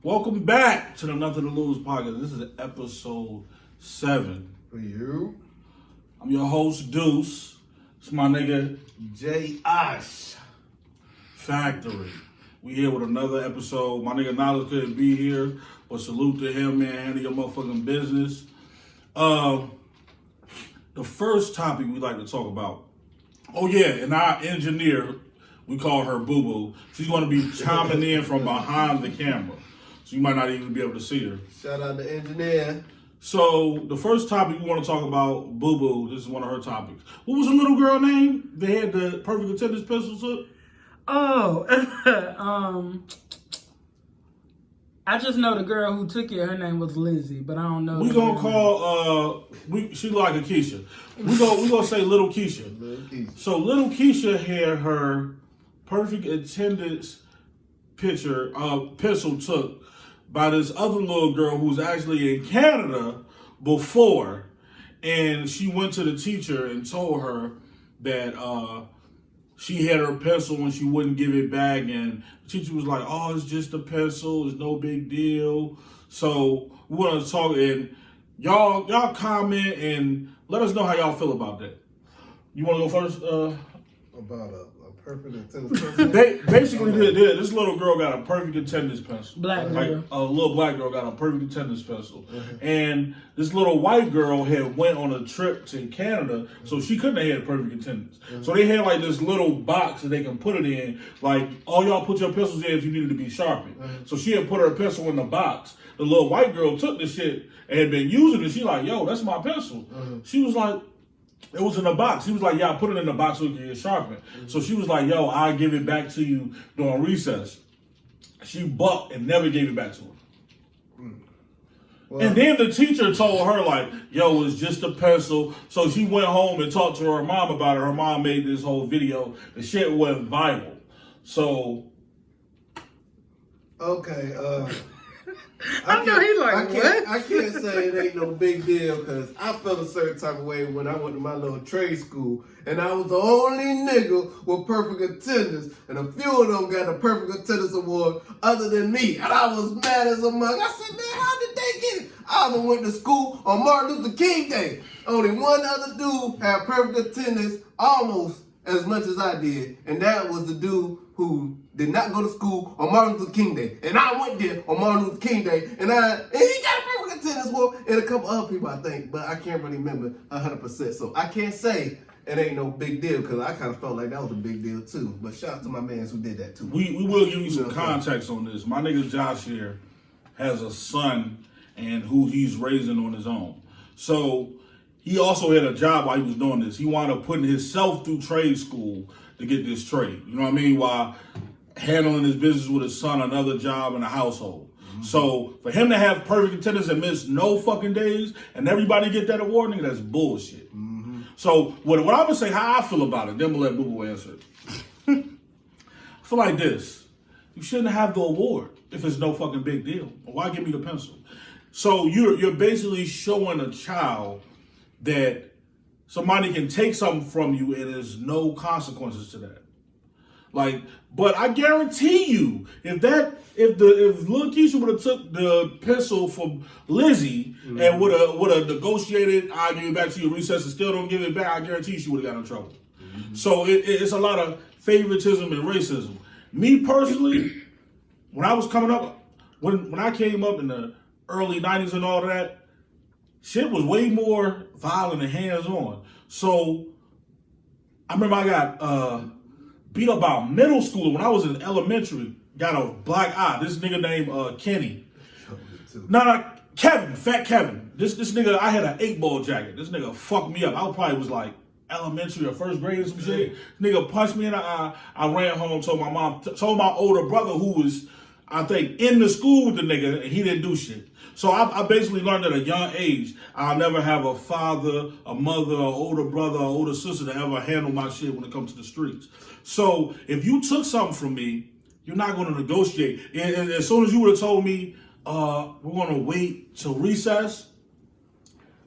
Welcome back to the Nothing to Lose podcast. This is episode 7. For you. I'm your host, Deuce. It's my nigga, J. Ash. Factory. We here with another episode. My nigga Knowledge couldn't be here, but salute to him, man. Handle your motherfucking business. The first topic we like to talk about. Oh, yeah, and our engineer, we call her Boo Boo. She's going to be chiming in from behind the camera. So you might not even be able to see her. Shout out to engineer. So the first topic we want to talk about, Boo Boo, this is one of her topics. What was the little girl name they had the perfect attendance pencil to? Oh, I just know the girl who took it, her name was Lizzie, but I don't know. We gonna call, she like a Keisha. We gonna say Little Keisha. Little Keisha. So Little Keisha had her perfect attendance pencil took by this other little girl who was actually in Canada before, and she went to the teacher and told her that she had her pencil and she wouldn't give it back, and the teacher was like, "Oh, it's just a pencil, it's no big deal." So we want to talk, and y'all comment and let us know how y'all feel about that. You want to go first? About a perfect attendance pencil? Basically, this little girl got a perfect attendance pencil. Black like, girl. a little black girl got a perfect attendance pencil. And this little white girl had went on a trip to Canada, so she couldn't have had perfect attendance. So they had like this little box that they can put it in. Like, all y'all put your pencils in if you needed to be sharpened. So she had put her pencil in the box. The little white girl took the shit and had been using it. She like, "Yo, that's my pencil." She was like, it was in the box. He was like, "Yeah, I put it in the box so you can get sharpened." So she was like, "Yo, I'll give it back to you during recess." She bucked and never gave it back to her. Well, And then the teacher told her, like, "Yo, it's just a pencil." So she went home and talked to her mom about it. Her mom made this whole video. The shit went viral. So, okay, I know he like, what? I can't say it ain't no big deal because I felt a certain type of way when I went to my little trade school and I was the only nigga with perfect attendance, and a few of them got a perfect attendance award other than me, and I was mad as a mug. I said, "Man, how did they get it?" I even went to school on Martin Luther King Day. Only one other dude had perfect attendance almost as much as I did, and that was the dude who did not go to school on Martin Luther King Day. And I went there on Martin Luther King Day, and he got a perfect attendance award, and a couple other people, I think, but I can't really remember 100%. So I can't say it ain't no big deal, because I kind of felt like that was a big deal too. But shout out to my mans who did that too. we will give you some context on this. My nigga Josh here has a son and who he's raising on his own. So he also had a job while he was doing this. He wound up putting himself through trade school to get this trade. You know what I mean? While handling his business with his son, another job in the household. So for him to have perfect attendance and miss no fucking days and everybody get that award, nigga, that's bullshit. So what I'm gonna say how I feel about it, then we'll let Boo Boo answer it. I feel like this. You shouldn't have the award if it's no fucking big deal. Why give me the pencil? So you're basically showing a child that somebody can take something from you and there's no consequences to that. Like, but I guarantee you, if Lil Keisha would have took the pencil from LIZZIE and would have negotiated, "I'll give it back to you at recess," and still don't give it back, I guarantee you she would have got in trouble. So it's a lot of favoritism and racism. Me personally, when I was coming up, when I came up in the early 90s and all that, shit was way more violent and hands-on. So I remember I got beat up by a middle schooler when I was in elementary. Got a black eye. This nigga named Kenny. No, Kevin, Fat Kevin. This nigga, I had an 8-ball jacket. This nigga fucked me up. I probably was like elementary or first grade or some shit. Nigga punched me in the eye. I ran home, told my mom, told my older brother who was, I think, in the school with the nigga, and he didn't do shit. So I basically learned at a young age, I'll never have a father, a mother, an older brother, or older sister to ever handle my shit when it comes to the streets. So if you took something from me, you're not going to negotiate. And as soon as you would have told me, we're going to wait till recess,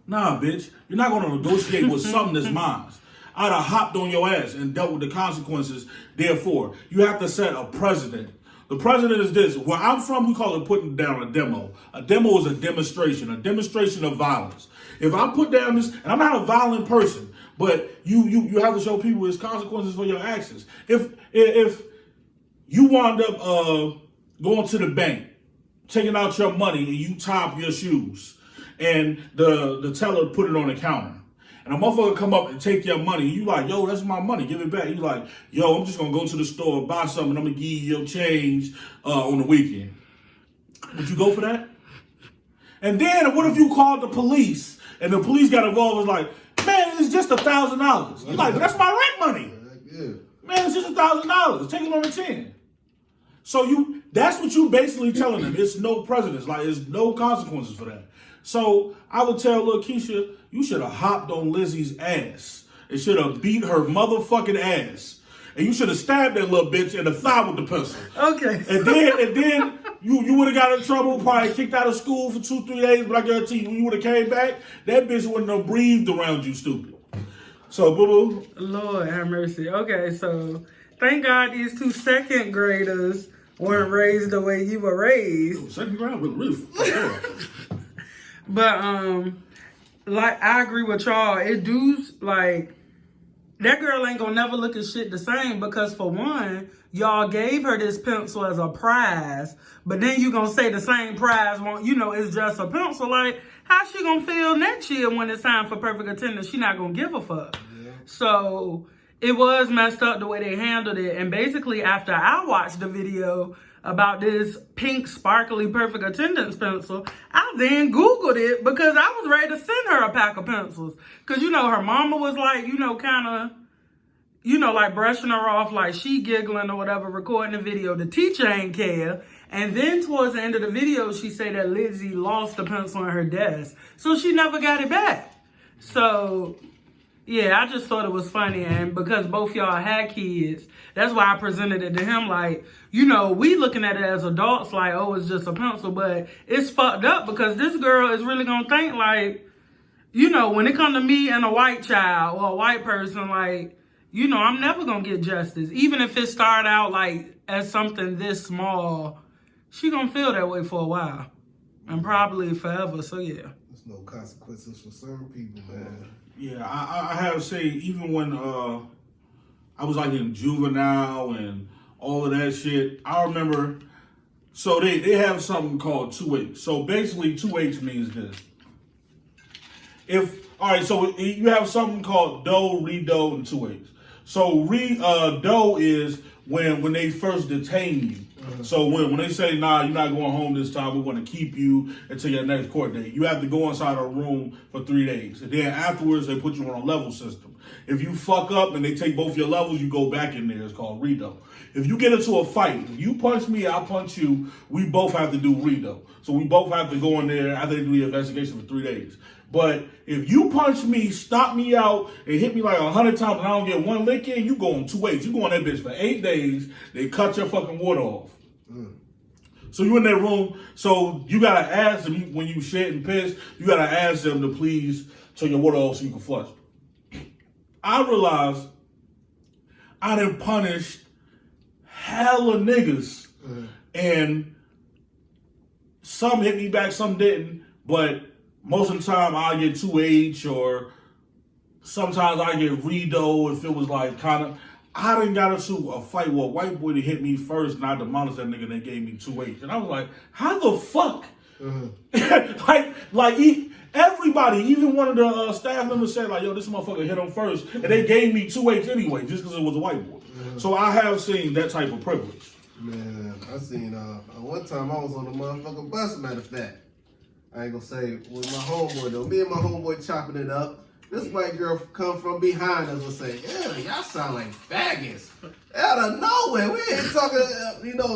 nah, bitch, you're not going to negotiate with something that's mine. I'd have hopped on your ass and dealt with the consequences. Therefore, you have to set a precedent The president is this. Where I'm from, we call it putting down a demo. A demo is a demonstration of violence. If I put down this, and I'm not a violent person, but you have to show people there's consequences for your actions. If you wind up going to the bank, taking out your money, and you tie up your shoes, and the teller put it on the counter, and a motherfucker come up and take your money, you like, yo, that's my money, give it back. You like, yo, I'm just gonna go to the store, buy something, I'm gonna give you your change on the weekend. Would you go for that? And then what if you called the police and the police got involved and was like, man, it's just $1,000. You're like, that's my rent money. Yeah. Man, it's just $1,000. Take it on the chin. So that's what you basically telling them. It's no precedence. Like, there's no consequences for that. So I would tell little Keisha, you should have hopped on Lizzie's ass. And should have beat her motherfucking ass. And you should have stabbed that little bitch in the thigh with the pencil. Okay. And then you would have got in trouble, probably kicked out of school for 2-3 days, but I guarantee you, when you would have came back, that bitch wouldn't have breathed around you, stupid. So, boo-boo. Lord have mercy. Okay, so thank God these 2 second graders weren't raised the way you were raised. Second grade, really. But, like, I agree with y'all. It does, like, that girl ain't gonna never look at shit the same because, for one, y'all gave her this pencil as a prize, but then you gonna say the same prize won't, it's just a pencil. Like, how she gonna feel next year when it's time for perfect attendance? She not gonna give a fuck. Yeah. So it was messed up the way they handled it. And basically, after I watched the video about this pink sparkly perfect attendance pencil, I then Googled it because I was ready to send her a pack of pencils. Because, her mama was like, kind of, like brushing her off, like she giggling or whatever, recording the video. The teacher ain't care. And then towards the end of the video, she said that LIZZIE lost the pencil in her desk. So she never got it back. So, yeah, I just thought it was funny. And because both y'all had kids, that's why I presented it to him like, we looking at it as adults like, oh, it's just a pencil. But it's fucked up because this girl is really going to think like, when it comes to me and a white child or a white person, like, I'm never going to get justice. Even if it started out like as something this small, she going to feel that way for a while. And probably forever, so yeah. There's no consequences for certain people, man. Yeah, I have to say, even when I was like in juvenile and all of that shit, I remember, so they have something called 2H. So basically 2H means this. All right, so you have something called DOE, REDO, and 2H. So DOE is when they first detain you. So when they say, nah, you're not going home this time, we want to keep you until your next court date, you have to go inside a room for 3 days. And then afterwards, they put you on a level system. If you fuck up and they take both your levels, you go back in there. It's called REDO. If you get into a fight, you punch me, I punch you, we both have to do REDO. So we both have to go in there after they do the investigation for 3 days. But if you punch me, stop me out, and hit me like 100 times and I don't get one lick in, you go on 2H. You go on that bitch for 8 days, they cut your fucking water off. So you in that room, so you gotta ask them when you shit and piss, you gotta ask them to please turn your water off so you can flush. I realized I done punished hella niggas. And some hit me back, some didn't, but most of the time I get 2H or sometimes I get REDO if it was like kind of, I done got into a fight where a white boy that hit me first and I demolished that nigga and they gave me 2H. And I was like, how the fuck? Everybody, even one of the staff members said like, yo, this motherfucker hit him first. And they gave me 2H anyway, just because it was a white boy. So I have seen that type of privilege. Man, I seen, one time I was on the motherfucking bus, matter of fact. I ain't gonna say with my homeboy though. Me and my homeboy chopping it up. This white girl come from behind us and say, yeah, y'all sound like faggots. Out of nowhere. We ain't talking,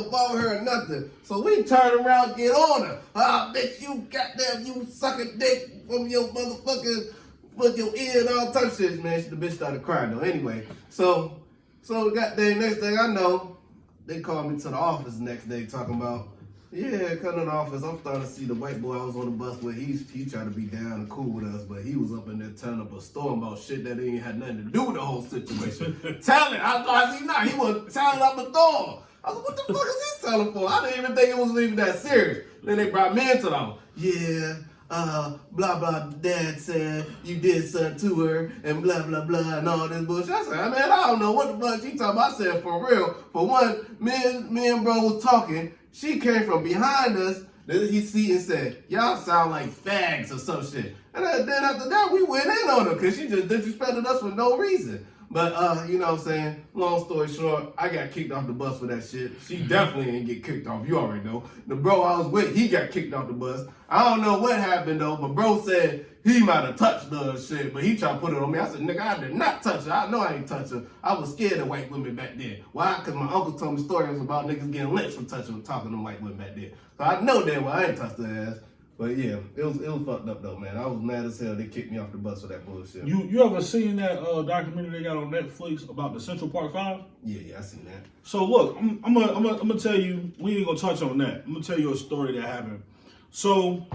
about her or nothing. So we turn around and get on her. Bitch, you goddamn, you sucking dick from your motherfucking, with your ear and all types of shit, man. The bitch started crying though. Anyway, so goddamn, next thing I know, they called me to the office the next day talking about, yeah, come to the office. I'm starting to see the white boy I was on the bus with. He tried to be down and cool with us, but he was up in there telling up a storm about shit that ain't had nothing to do with the whole situation. Telling, I see not. He was telling up a storm. I was like, what the fuck is he telling for? I didn't even think it was even that serious. Then they brought me into the house. Yeah, blah, blah, dad said you did something to her and blah, blah, blah, and all this bullshit. I said, man, I don't know what the fuck she talking about. I said, for real. For one, me and bro was talking. She came from behind us. Then he see and said, y'all sound like fags or some shit. And then after that, we went in on her because she just disrespected us for no reason. But, you know what I'm saying? Long story short, I got kicked off the bus for that shit. She definitely didn't get kicked off. You already know. The bro I was with, he got kicked off the bus. I don't know what happened, though, but bro said he might have touched her and shit, but he tried to put it on me. I said, nigga, I did not touch her. I know I ain't touch her. I was scared of white women back then. Why? Because my uncle told me stories about niggas getting lynched for talking to white women back then. So I know that well, I ain't touched her ass. But yeah, it was fucked up though, man. I was mad as hell they kicked me off the bus for that bullshit. You ever seen that documentary they got on Netflix about the Central Park 5? Yeah, I seen that. So look, I'm gonna tell you, we ain't gonna touch on that. I'm gonna tell you a story that happened. So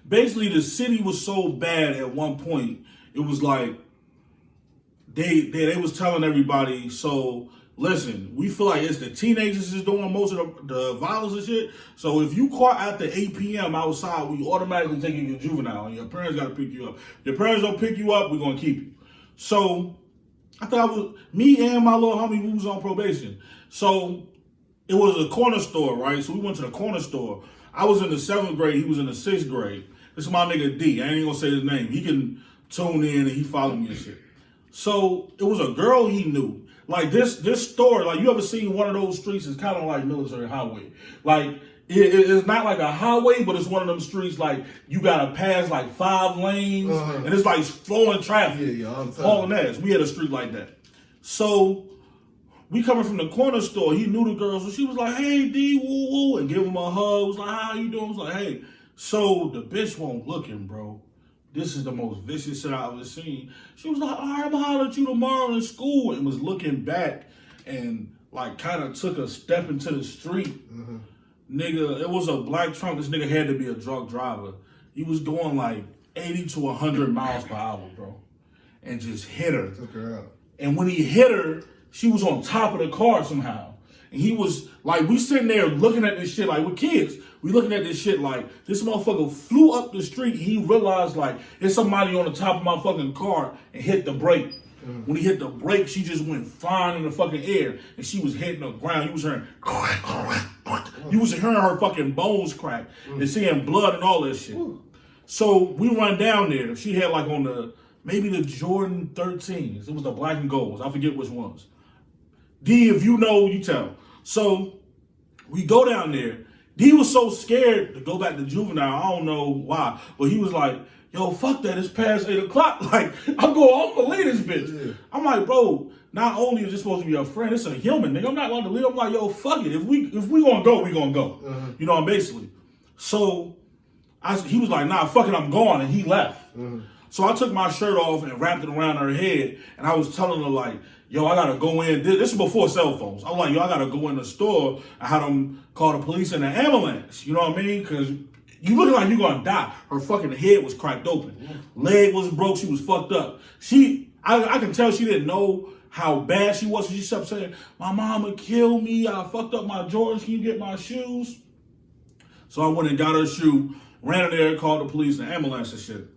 basically the city was so bad at one point, it was like they was telling everybody, so listen, we feel like it's the teenagers is doing most of the violence and shit. So if you caught after 8 p.m. outside, we automatically take you to juvenile and your parents got to pick you up. If your parents don't pick you up, we're going to keep you. So I thought me and my little homie, we was on probation. So it was a corner store, right? So we went to the corner store. I was in the 7th grade. He was in the 6th grade. This is my nigga D. I ain't even going to say his name. He can tune in and he follow me and shit. So it was a girl he knew. Like this store, like you ever seen one of those streets? It's kind of like military highway. Like it's not like a highway, but it's one of them streets like you gotta pass like 5 lanes, and it's like flowing traffic. Yeah, hauling ass. We had a street like that. So we coming from the corner store. He knew the girl, so she was like, "Hey D, woo woo," and give him a hug. Was like, "How you doing?" Was like, "Hey." So the bitch won't looking, bro. This is the most vicious shit I've ever seen. She was like, all right, I'm gonna holler at you tomorrow in school, and was looking back and like kind of took a step into the street. Nigga, it was a black trunk. This nigga had to be a drunk driver. He was going like 80 to 100 miles per hour, bro. And just hit her. Took her out. And when he hit her, she was on top of the car somehow. And he was like, we sitting there looking at this shit like we're kids. We looking at this shit like this motherfucker flew up the street. He realized like there's somebody on the top of my fucking car and hit the brake. When he hit the brake, she just went flying in the fucking air and she was hitting the ground. You was hearing her fucking bones crack and seeing blood and all that shit. So we run down there. She had like on maybe the Jordan 13s. It was the black and golds. I forget which ones. D, if you know, you tell. So we go down there. D was so scared to go back to juvenile. I don't know why, but he was like, yo, fuck that. It's past 8 o'clock. Like, I'm gonna leave this bitch. Yeah. I'm like, bro, not only is this supposed to be a friend, it's a human, nigga. I'm not going to leave. I'm like, yo, fuck it. If we gonna go, we gonna go. You know, basically. So he was like, nah, fuck it, I'm going. And he left. So I took my shirt off and wrapped it around her head. And I was telling her like, yo, I gotta go in. This is before cell phones. I was like, yo, I gotta go in the store. I had them call the police and the ambulance. You know what I mean? Because you looking like you gonna die. Her fucking head was cracked open. Leg was broke. She was fucked up. I can tell she didn't know how bad she was. She kept saying, my mama killed me. I fucked up my Jordans. Can you get my shoes? So I went and got her shoe, ran in there, called the police and ambulance and shit.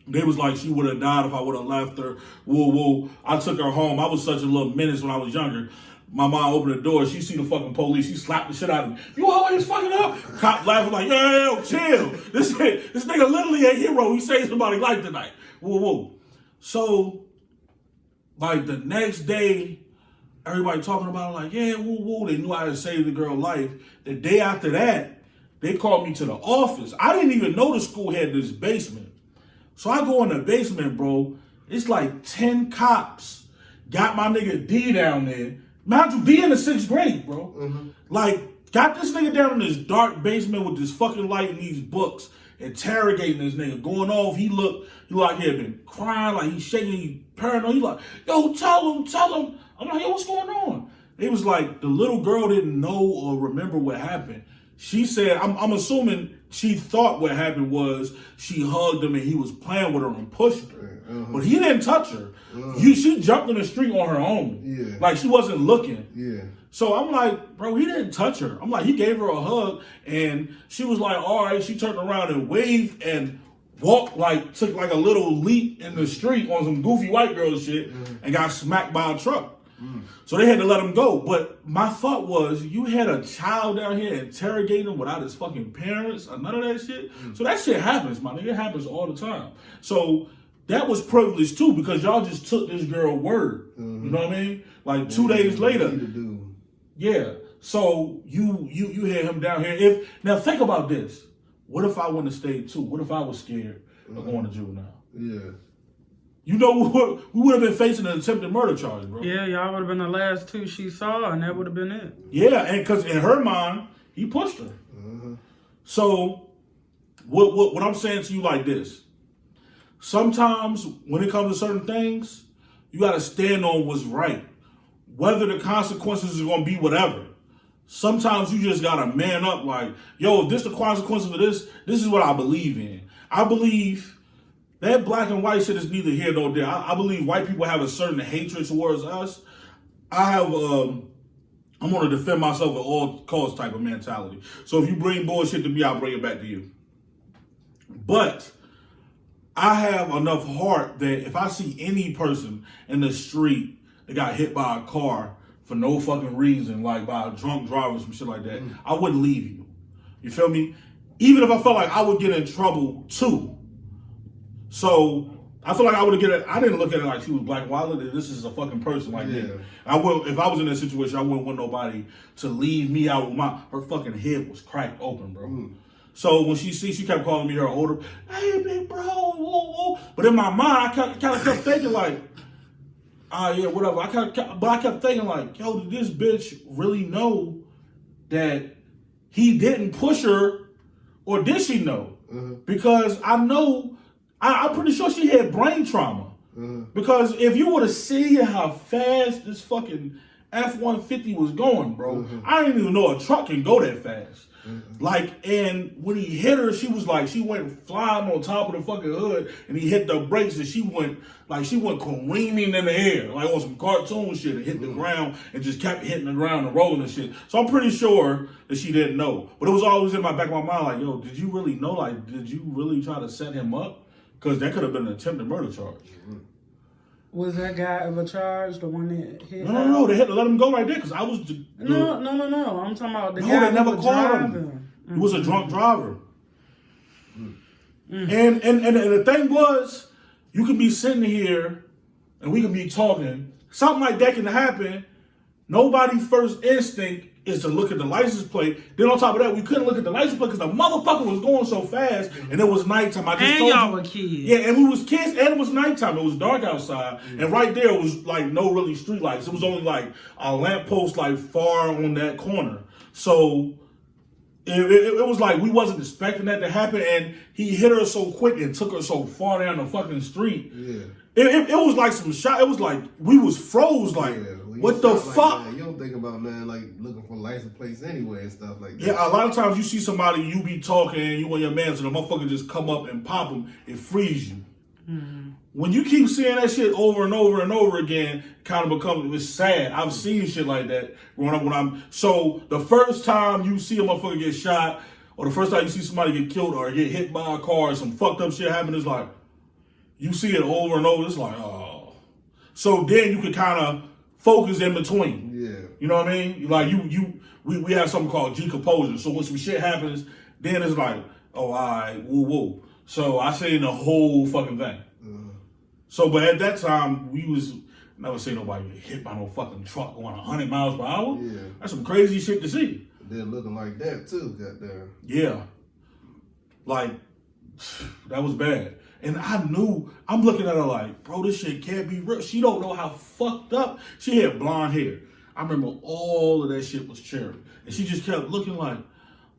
They was like, she would have died if I would have left her. Whoa, whoa. I took her home. I was such a little menace when I was younger. My mom opened the door. She see the fucking police. She slapped the shit out of me. You always fucking up. Cop laughing like, yo, chill. This nigga literally a hero. He saved somebody's life tonight. Whoa, whoa. So, like the next day, everybody talking about it like, yeah, woo, woo. They knew I had saved the girl's life. The day after that, they called me to the office. I didn't even know the school had this basement. So I go in the basement, bro. It's like 10 cops. Got my nigga D down there. Mind you, D in the 6th grade, bro. Like, got this nigga down in this dark basement with this fucking light and these books, interrogating this nigga, going off. He looked like he had been crying, like he's shaking, he paranoid. He like, yo, tell him. I'm like, yo, what's going on? It was like the little girl didn't know or remember what happened. She said, I'm assuming she thought what happened was she hugged him and he was playing with her and pushed her. But he didn't touch her. She jumped in the street on her own. Yeah. Like she wasn't looking. Yeah. So I'm like, bro, he didn't touch her. I'm like, he gave her a hug and she was like, all right. She turned around and waved and walked took like a little leap in the street on some goofy white girl shit and got smacked by a truck. So they had to let him go. But my thought was, you had a child down here interrogating him without his fucking parents or none of that shit. So that shit happens, my nigga. It happens all the time. So that was privilege too, because y'all just took this girl word. You know what I mean? Like 2 days later. Yeah. So you had him down here. Now think about this. What if I wouldn't have stayed too? What if I was scared of going to juvenile? Yeah. You know, we would have been facing an attempted murder charge, bro. Yeah, y'all would have been the last two she saw, and that would have been it. Yeah, and because in her mind, he pushed her. So, what I'm saying to you like this. Sometimes, when it comes to certain things, you got to stand on what's right. Whether the consequences are going to be whatever. Sometimes you just got to man up like, yo, if this the consequences of this is what I believe in. I believe that black and white shit is neither here nor there. I believe white people have a certain hatred towards us. I'm going to defend myself at all costs type of mentality. So if you bring bullshit to me, I'll bring it back to you. But I have enough heart that if I see any person in the street that got hit by a car for no fucking reason, like by a drunk driver or some shit like that, I wouldn't leave you. You feel me? Even if I felt like I would get in trouble too. So I feel like I would have get it. I didn't look at it like she was black and white. This is a fucking person like that. If I was in that situation, I wouldn't want nobody to leave me out with her fucking head was cracked open, bro. So when she kept calling me her older, hey big bro, whoa, whoa. But in my mind, I kind of kept thinking like, yeah, whatever. But I kept thinking like, yo, did this bitch really know that he didn't push her, or did she know? Because I know. I'm pretty sure she had brain trauma. Because if you would have seen how fast this fucking F-150 was going, bro, I didn't even know a truck can go that fast. And when he hit her, she went flying on top of the fucking hood, and he hit the brakes, and she went careening in the air, like on some cartoon shit, and hit the ground, and just kept hitting the ground and rolling and shit. So I'm pretty sure that she didn't know. But it was always in my back of my mind, like, yo, did you really know? Like, did you really try to set him up? Because that could have been an attempted murder charge. Was that guy ever charged? The one that hit? No. They had to let him go right there because I was. No. I'm talking about the guy. No, they never was caught him. driving. He was a drunk driver. And the thing was, you could be sitting here and we could be talking. Something like that can happen. Nobody's first instinct is to look at the license plate. Then on top of that, we couldn't look at the license plate because the motherfucker was going so fast and it was nighttime. I just told y'all you. were kids. Yeah, and we was kids and it was nighttime. It was dark outside. And right there was like no really street lights. It was only like a lamppost like far on that corner. So it was like we wasn't expecting that to happen, and he hit her so quick and took her so far down the fucking street. Yeah. It was like some shot. It was like we was froze. Like, what the fuck? Like, you don't think about, man, like looking for license plates anyway and stuff like that. Yeah, a lot of times you see somebody, you be talking, you and your man, so the motherfucker just come up and pop them, it frees you. When you keep seeing that shit over and over and over again, kind of it's sad. I've seen shit like that growing up so the first time you see a motherfucker get shot, or the first time you see somebody get killed or get hit by a car or some fucked up shit happen, it's like, you see it over and over, it's like, oh. So then you can kind of focus in between. Yeah. You know what I mean? Like we have something called decomposure. So when some shit happens, then it's like, oh, all right, woo. So I seen the whole fucking thing. So, but at that time, we was, never seen nobody get hit by no fucking truck going 100 miles per hour. Yeah. That's some crazy shit to see. They're looking like that too, goddamn. Yeah. Like, that was bad. And I'm looking at her like, bro, this shit can't be real. She don't know how fucked up. She had blonde hair. I remember all of that shit was cherry. And she just kept looking like,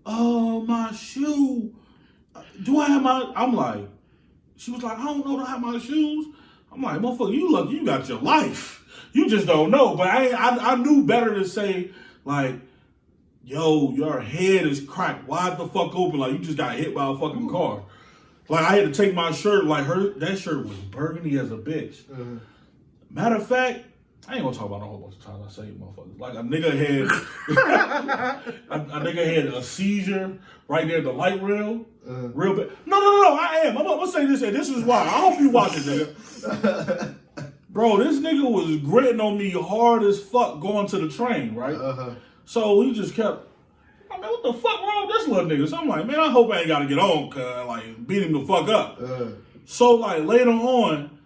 oh, my shoe. Do I have my, I'm like, she was like, I don't know, do I have my shoes? I'm like, motherfucker, you lucky you got your life. You just don't know. But I knew better to say, like, yo, your head is cracked, wide the fuck open, like you just got hit by a fucking car. Like I had to take my shirt, like that shirt was burgundy as a bitch. Matter of fact, I ain't gonna talk about a whole bunch of times I say motherfuckers. Like a nigga had a seizure right there at the light rail. Real bad. No, I am. I'm gonna say this, and this is why. I hope you watch it, nigga. Bro, this nigga was gritting on me hard as fuck going to the train, right? So he just kept, I mean, what the fuck wrong with this little nigga? So I'm like, man, I hope I ain't gotta get on, cause like beat him the fuck up. So like later on,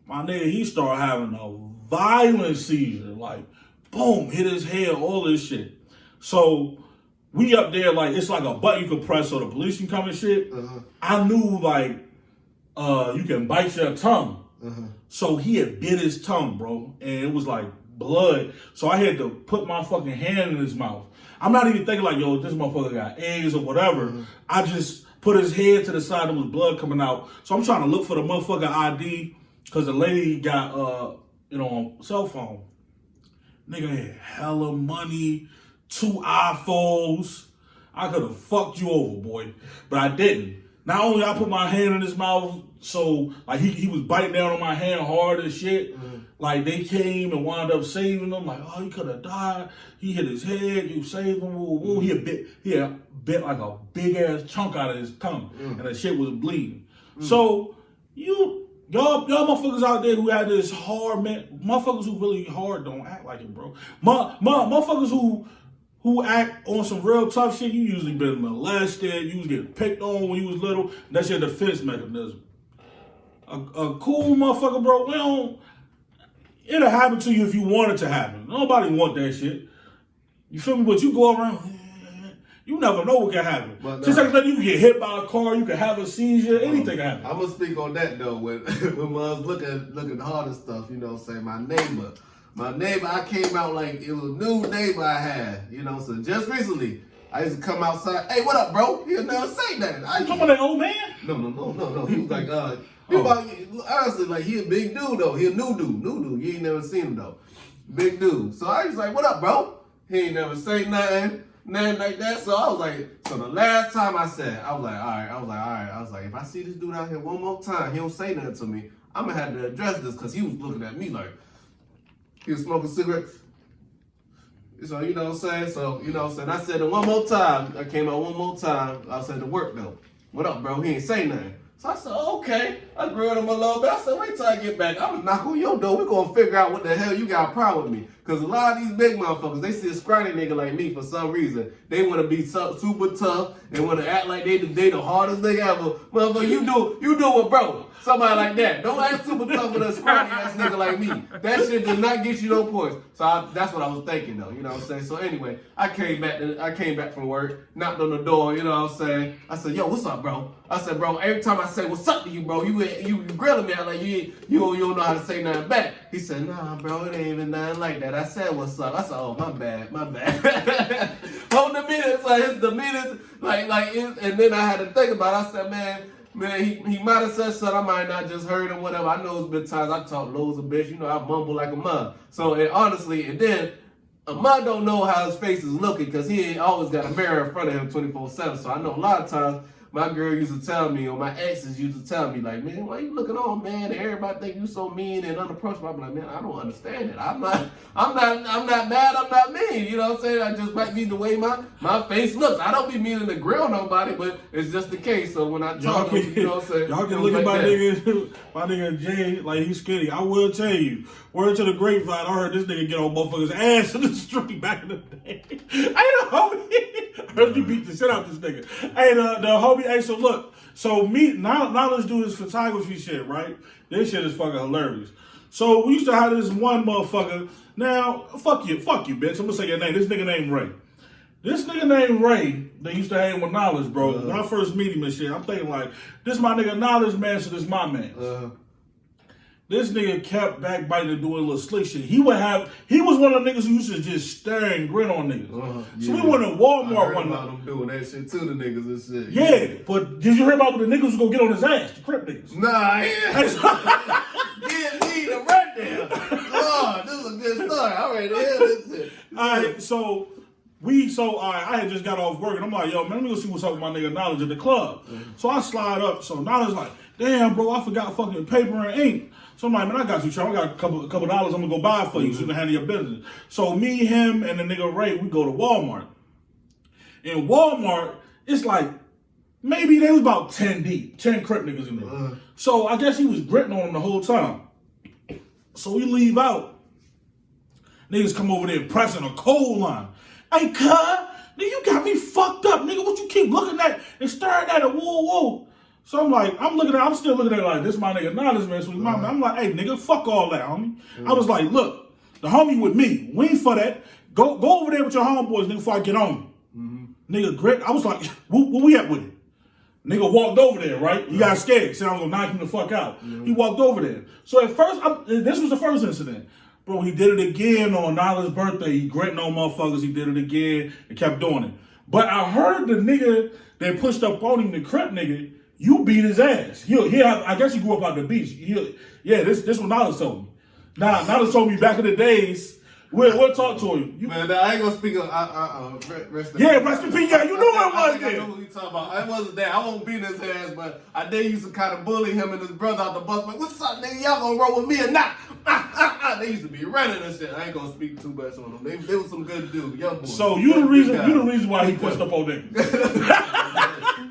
my nigga, he started having a violent seizure, like boom, hit his head, all this shit. So we up there, like it's like a button you can press so the police can come and shit. I knew like you can bite your tongue. So he had bit his tongue, bro, and it was like blood. So I had to put my fucking hand in his mouth. I'm not even thinking like, yo, this motherfucker got AIDS or whatever. I just put his head to the side and there was blood coming out. So I'm trying to look for the motherfucking ID because the lady got, on cell phone. Nigga had hella money, 2 iPhones. I could have fucked you over, boy, but I didn't. Not only I put my hand in his mouth, so like he was biting down on my hand hard as shit. Like they came and wound up saving him. Like, oh, he could have died. He hit his head. You saved him. Woo, woo. He had bit like a big ass chunk out of his tongue, and the shit was bleeding. So y'all motherfuckers out there who had this hard man, motherfuckers who really hard don't act like it, bro. Motherfuckers who act on some real tough shit, you usually been molested, you was getting picked on when you was little. That's your defense mechanism. A cool motherfucker, bro, it'll happen to you if you want it to happen. Nobody want that shit. You feel me? But you go around, you never know what can happen. Just like that, you can get hit by a car, you can have a seizure, anything can happen. I'm gonna speak on that though. When I was looking hard and stuff, you know what I'm saying? My neighbor, I came out like it was a new neighbor I had, you know. So just recently, I used to come outside. Hey, what up, bro? He'll never say nothing. You talking about that old man? No. He was like, honestly, like he a big dude though. He a new dude. You ain't never seen him though. Big dude. So I was like, what up, bro? He ain't never say nothing like that. So I was like, so the last time I said, I was like, all right. If I see this dude out here one more time, he don't say nothing to me, I'm gonna have to address this because he was looking at me like he was smoking cigarettes. So you know what I'm saying? I said it one more time. I came out one more time. I said to work though. What up, bro? He ain't say nothing. So I said, okay. I grilled him a little bit. I said, wait till I get back. I'm gonna knock on your door. We're gonna figure out what the hell you got a problem with me. Cause a lot of these big motherfuckers, they see a scrawny nigga like me for some reason. They wanna be super tough and wanna act like they the hardest nigga ever. Motherfucker, you do it, bro. Somebody like that. Don't act super tough with a scrawny ass nigga like me. That shit does not get you no points. So that's what I was thinking though. You know what I'm saying? So anyway, I came back from work, knocked on the door. You know what I'm saying? I said, yo, what's up, bro? I said, bro, every time I say what's up to you, bro, you grilling me out like you don't know how to say nothing back. He said, nah, bro, it ain't even nothing like that. I said, what's up? I said, oh, my bad. Hold the minutes, like it's the minutes, and then I had to think about it. I said, man, he might have said something, I might not just heard him, whatever. I know it's been times I talk loads of bitch, you know, I mumble like a mud. So, and then a mud don't know how his face is looking because he ain't always got a mirror in front of him 24/7. So I know a lot of times my girl used to tell me, or my exes used to tell me, like, man, why you looking on, man? And everybody think you so mean and unapproachable. I'm like, man, I don't understand it. I'm not mad, I'm not mean. You know what I'm saying? I just might be the way my face looks. I don't be meaning to grill nobody, but it's just the case. So when I talk, you know what I'm saying? Y'all can look at my nigga Jay, like he's skinny. I will tell you, word to the grapevine, I heard this nigga get on motherfuckers' ass in the street back in the day. I heard you beat the shit out this nigga. Hey, the homie, hey, so look, now let's do this photography shit, right? This shit is fucking hilarious. So we used to have this one motherfucker. Now, fuck you, bitch. I'm gonna say your name. This nigga named Ray. They used to hang with Knowledge, bro. When I first meet him and shit, I'm thinking like, this my nigga Knowledge, man, so this my man. This nigga kept backbiting and doing a little slick shit. He was one of the niggas who used to just stare and grin on niggas. So we went to Walmart one night. I'm doing that shit to the niggas and shit. Yeah, but did you hear about the niggas who go get on his ass? The Crip niggas. Nah, yeah. Give me the rundown. Oh, this is a good story. I'm ready to hear this shit. All right, so I had just got off work and I'm like, yo, man, let me go see what's up with my nigga Knowledge at the club. So I slide up. So Knowledge like, damn, bro, I forgot fucking paper and ink. So I'm like, man, I got you, Charlie. I got a couple dollars I'm gonna go buy for you so you can handle your business. So me, him, and the nigga Ray, we go to Walmart. In Walmart, it's like, maybe they was about 10 deep, 10 Crip niggas in there. So I guess he was gritting on them the whole time. So we leave out. Niggas come over there pressing a cold line. Hey, cuz, nigga, you got me fucked up, nigga. What you keep looking at and staring at it? Whoa, whoa. So I'm still looking at it like, this my nigga Knowledge, man. So I'm like, hey, nigga, fuck all that, homie. I was like, look, the homie with me. We ain't for that. Go over there with your homeboys, nigga, before I get on you. Nigga, grit. I was like, where we at with it? Nigga walked over there, right? He got scared. Said I was gonna knock him the fuck out. He walked over there. So at first, this was the first incident. Bro, he did it again on Nala's birthday. He gritting on motherfuckers. He did it again and kept doing it. But I heard the nigga that pushed up on him, the Crip nigga, you beat his ass. I guess he grew up out the beach. This what Nala told me. Now, Nala told me back in the days, we'll talk to him. Man, I ain't gonna speak of rest in peace. Rest in peace. Yeah, you know what it was then. I know what you talking about. I wasn't there. I won't beat his ass, but I did used to kind of bully him and his brother out the bus. Like, what's up, nigga? Y'all gonna roll with me or not? They used to be running and shit. I ain't gonna speak too much on them. They was some good dudes, young boys. So you the reason why he pushed up on niggas.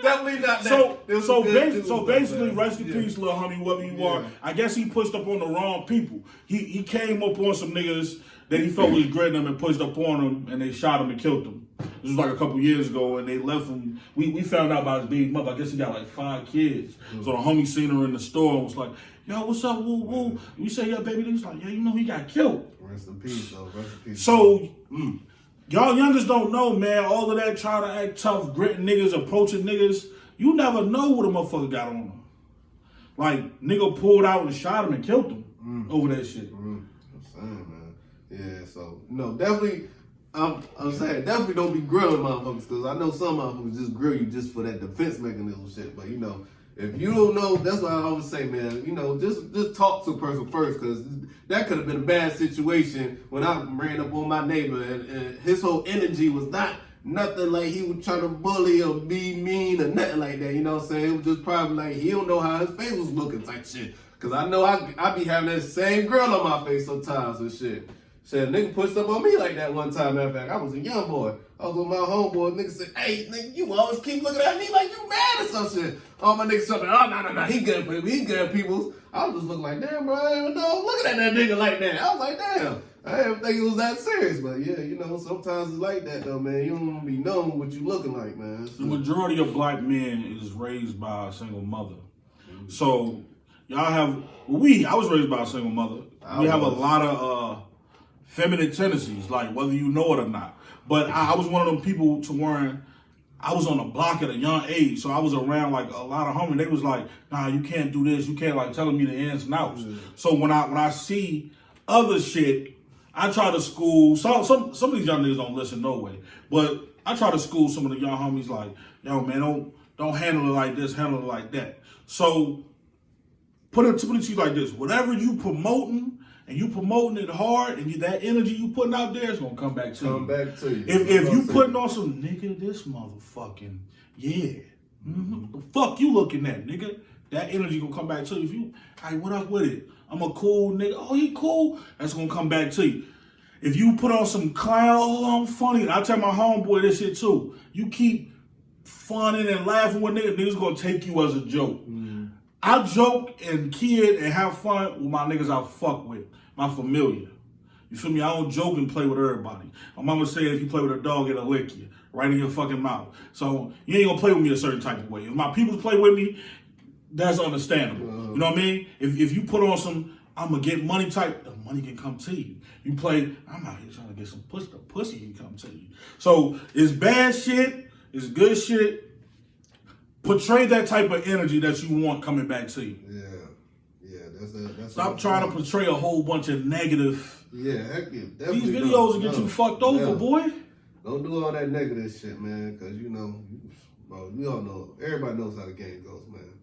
Definitely not that. So basically, rest in peace, little homie, whoever you are. I guess he pushed up on the wrong people. He came up on some niggas that he felt was gritting them and pushed up on them, and they shot him and killed him. This was like a couple years ago, and they left him. We found out about his baby mother. I guess he got like 5 kids. So the homie seen her in the store and was like, yo, what's up, woo, woo? We say, yeah, baby. He was like, yeah, you know he got killed. Rest in peace, though. Rest in peace. So, y'all youngers don't know, man. All of that trying to act tough, gritting niggas, approaching niggas. You never know what a motherfucker got on them. Like, nigga pulled out and shot him and killed him over that shit. I'm saying, man. Yeah, so, definitely, I'm saying, definitely don't be grilling motherfuckers, because I know some motherfuckers just grill you just for that defense mechanism shit, but, if you don't know, that's why I always say, man, just talk to a person first, because that could have been a bad situation when I ran up on my neighbor, and his whole energy was nothing like he was trying to bully or be mean or nothing like that, you know what I'm saying? It was just probably like he don't know how his face was looking type shit. Because I know I be having that same girl on my face sometimes and shit. Shit, nigga pushed up on me like that one time. Matter of fact, I was a young boy. I was with my homeboy. Nigga said, hey, nigga, you always keep looking at me like you mad or some shit. All my niggas something, oh, no, he good people. He good people. I was just looking like, damn, bro, I ain't even know I'm looking at that nigga like that. I was like, damn. I didn't think it was that serious. But yeah, sometimes it's like that though, man. You don't want to be known what you looking like, man. So, the majority of black men is raised by a single mother. So y'all have, I was raised by a single mother. We have a lot of feminine tendencies, like whether you know it or not. But I was one of them people to where I was on the block at a young age, so I was around like a lot of homies. They was like, nah, you can't do this, you can't, like telling me the ins and outs. So when I see other shit, I try to school, some of these young niggas don't listen no way, but I try to school some of the young homies like, yo man, don't handle it like this, handle it like that. So put it to you like this, whatever you promoting, and you promoting it hard, and that energy you putting out there is gonna come back to you. If you putting on some nigga, this motherfucking the fuck you looking at, nigga? That energy gonna come back to you. If you, hey, what up with it? I'm a cool nigga. Oh, he cool. That's gonna come back to you. If you put on some clown, oh, I'm funny. I tell my homeboy this shit too. You keep funning and laughing with niggas gonna take you as a joke. I joke and kid and have fun with my niggas I fuck with, my familiar. You feel me? I don't joke and play with everybody. My mama said if you play with a dog, it'll lick you right in your fucking mouth. So you ain't gonna play with me a certain type of way. If my people play with me, that's understandable. You know what I mean? If you put on some I'm gonna get money type, the money can come to you. You play, I'm out here trying to get some pussy, the pussy can come to you. So it's bad shit, it's good shit. Portray that type of energy that you want coming back to you. Yeah, that's Stop trying to portray a whole bunch of negative. Yeah, heck yeah, these videos will get you fucked over, boy. Don't do all that negative shit, man, because bro, we all know, everybody knows how the game goes, man.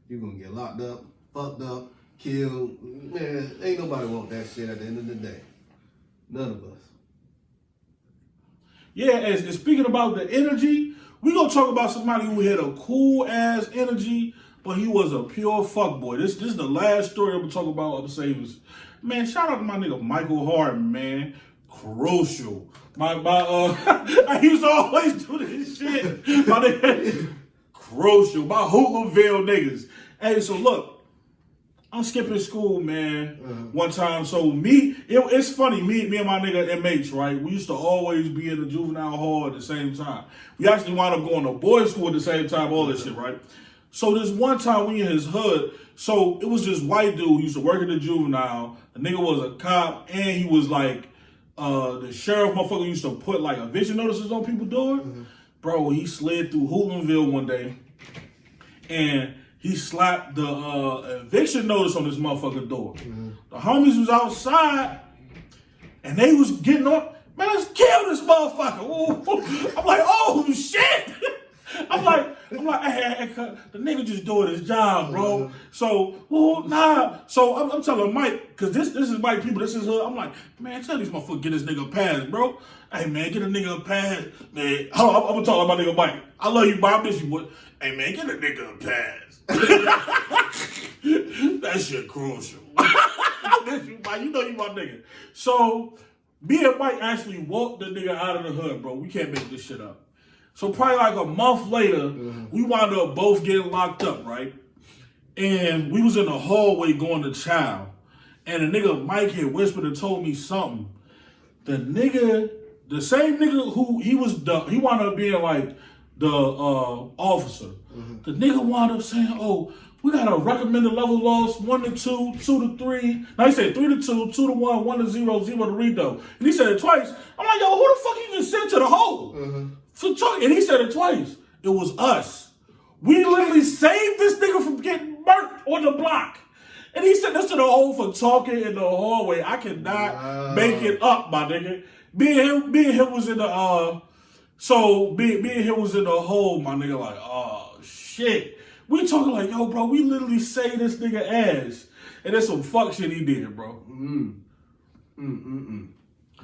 You're gonna get locked up, fucked up, killed. Man, ain't nobody want that shit at the end of the day. None of us. Yeah, and speaking about the energy, we gonna talk about somebody who had a cool ass energy, but he was a pure fuckboy. This is the last story I'm gonna talk about of the Savers. Man, shout out to my nigga Michael Harden, man. Crucial. I used to always do this shit. My nigga, Crucial. My Hooterville niggas. Hey, so look, I'm skipping school, man. One time, so it's funny, me and my nigga MH, right? We used to always be in the juvenile hall at the same time. We actually wound up going to boys' school at the same time, all this shit, right? So this one time we in his hood, so it was this white dude who used to work in the juvenile. The nigga was a cop, and he was like, the sheriff motherfucker used to put like eviction notices on people's door. Bro, he slid through Hooterville one day, and he slapped the eviction notice on this motherfucker's door. The homies was outside, and they was getting on, man, let's kill this motherfucker. Ooh. I'm like, oh shit. I'm like, hey, the nigga just doing his job, bro. So, nah. So I'm telling Mike, because this is Mike people, this is her. I'm like, man, tell these motherfuckers get this nigga a pass, bro. Hey, man, get a nigga a pass. Man, hold on, I'm gonna talk about my nigga Mike. I love you, Bob. I miss you, boy. Hey, man, get a nigga a pass. That shit crucial. I miss you, Mike. You know you my nigga. So, me and Mike actually walked the nigga out of the hood, bro. We can't make this shit up. So probably like a month later, we wound up both getting locked up, right? And we was in the hallway going to chow. And the nigga Mike had whispered and told me something. The same nigga who he wound up being like the officer. The nigga wound up saying, oh, we got a recommended level loss, 1 to 2, 2 to 3. Now he said 3 to 2, 2 to 1, 1 to 0, 0 to read though. And he said it twice. I'm like, yo, who the fuck you just sent to the hole? And he said it twice. It was us. We literally saved this nigga from getting murked on the block. And he sent us to the hole for talking in the hallway. I cannot make it up, my nigga. Me and him was in the me and him was in the hole, my nigga, like, oh shit. We talking like, yo, bro, we literally saved this nigga ass. And that's some fuck shit he did, bro.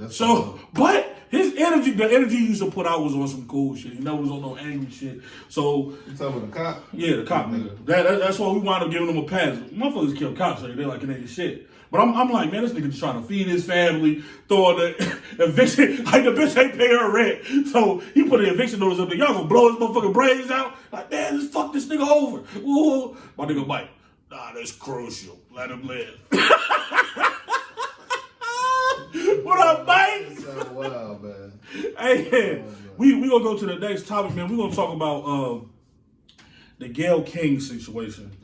So, but his energy, the energy he used to put out was on some cool shit. He never was on no angry shit. So, you talking about the cop? Yeah, the cop nigga. That's why we wound up giving him a pass. Motherfuckers kill cops, so they're like it ain't shit. But I'm like, man, this nigga just trying to feed his family, throwing the eviction, like the bitch ain't pay her rent. So he put an eviction notice up there. Y'all gonna blow his motherfucking brains out? Like, man, let's fuck this nigga over. Ooh. My nigga Mike, nah, that's crucial. Let him live. What up, Mike? That's wild, man. Hey, we gonna go to the next topic, man. We gonna talk about the GAYLE King situation.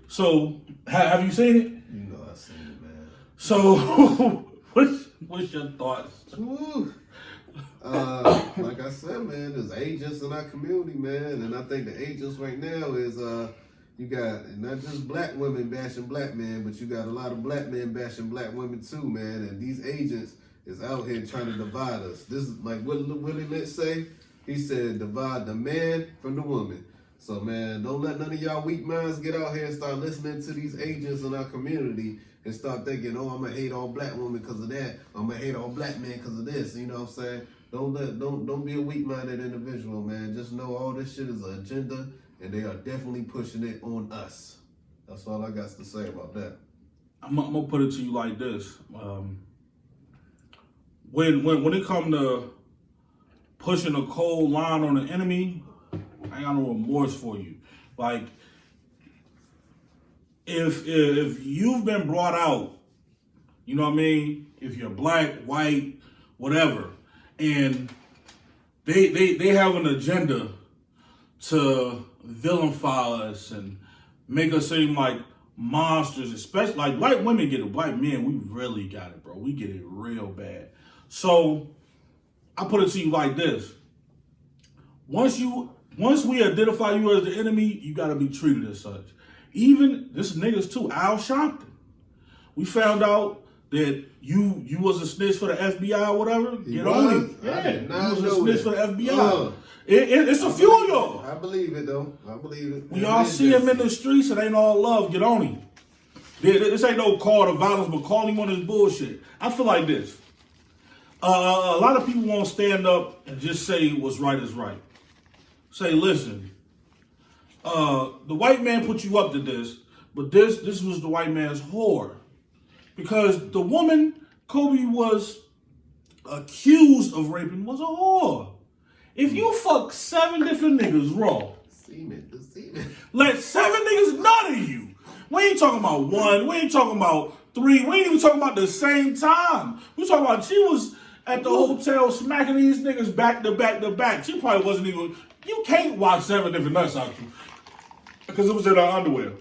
So, have you seen it? You know I seen it, man. So, what's your thoughts? Like I said, man, there's agents in our community, man, and I think the agents right now is you got not just black women bashing black men, but you got a lot of black men bashing black women too, man. And these agents is out here trying to divide us. This is like what Willie Lynch say. He said, divide the man from the woman. So, man, don't let none of y'all weak minds get out here and start listening to these agents in our community and start thinking, oh, I'm going to hate all black women because of that. I'm going to hate all black men because of this. You know what I'm saying? Don't be a weak-minded individual, man. Just know all this shit is an agenda, and they are definitely pushing it on us. That's all I got to say about that. I'm going to put it to you like this. When it come to pushing a cold line on the enemy, I ain't got no remorse for you. Like, if you've been brought out, you know what I mean? If you're black, white, whatever, and they have an agenda to vilify us and make us seem like monsters, especially like black women get it, black men, we really got it, bro. We get it real bad. So I put it to you like this. Once we identify you as the enemy, you gotta be treated as such. Even this niggas too, Al Sharpton. We found out that you was a snitch for the FBI or whatever. Get on him. Yeah, you was a snitch for the FBI. It's a few of y'all. I believe it though. I believe it. When y'all see him in the streets, it ain't all love. Get on him. This ain't no call to violence, but call him on his bullshit. I feel like this. A lot of people won't stand up and just say what's right is right. Say, listen, the white man put you up to this, but this was the white man's whore. Because the woman Kobe was accused of raping was a whore. If you fuck 7 different niggas raw, let 7 niggas nut of you. We ain't talking about 1, we ain't talking about 3, we ain't even talking about the same time. We talking about she was at the hotel smacking these niggas back to back to back. She probably wasn't even, you can't watch 7 different nuts out you. Because it was in her underwear.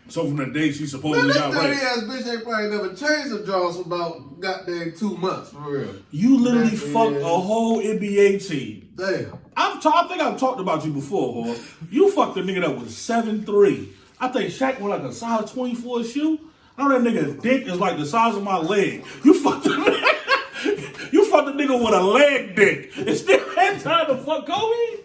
So from the day she supposedly got raped. That dirty ass bitch ain't probably never changed her drawers for about goddamn 2 months, for real. You literally fucked a whole NBA team. Damn. I think I've talked about you before, whore. You fucked a nigga that was 7'3". I think Shaq was like a size 24 shoe. I know that nigga's dick is like the size of my leg. You fucked a nigga with a leg dick. It's still had time to fuck Kobe?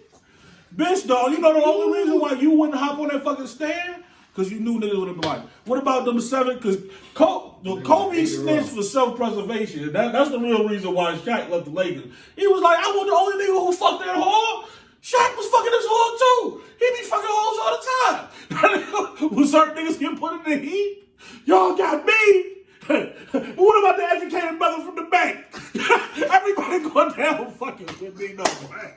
Bitch, dog, you know the only reason why you wouldn't hop on that fucking stand? Because you knew niggas would have been like, what about them 7? Because Kobe snitched for self-preservation. That's the real reason why Shaq left the Lakers. He was like, I want the only nigga who fucked that whore. Shaq was fucking his whore too. He be fucking hoes all the time. When certain niggas get put in the heat, y'all got me. What about the educated brother from the bank? Everybody going down fucking with me, no man.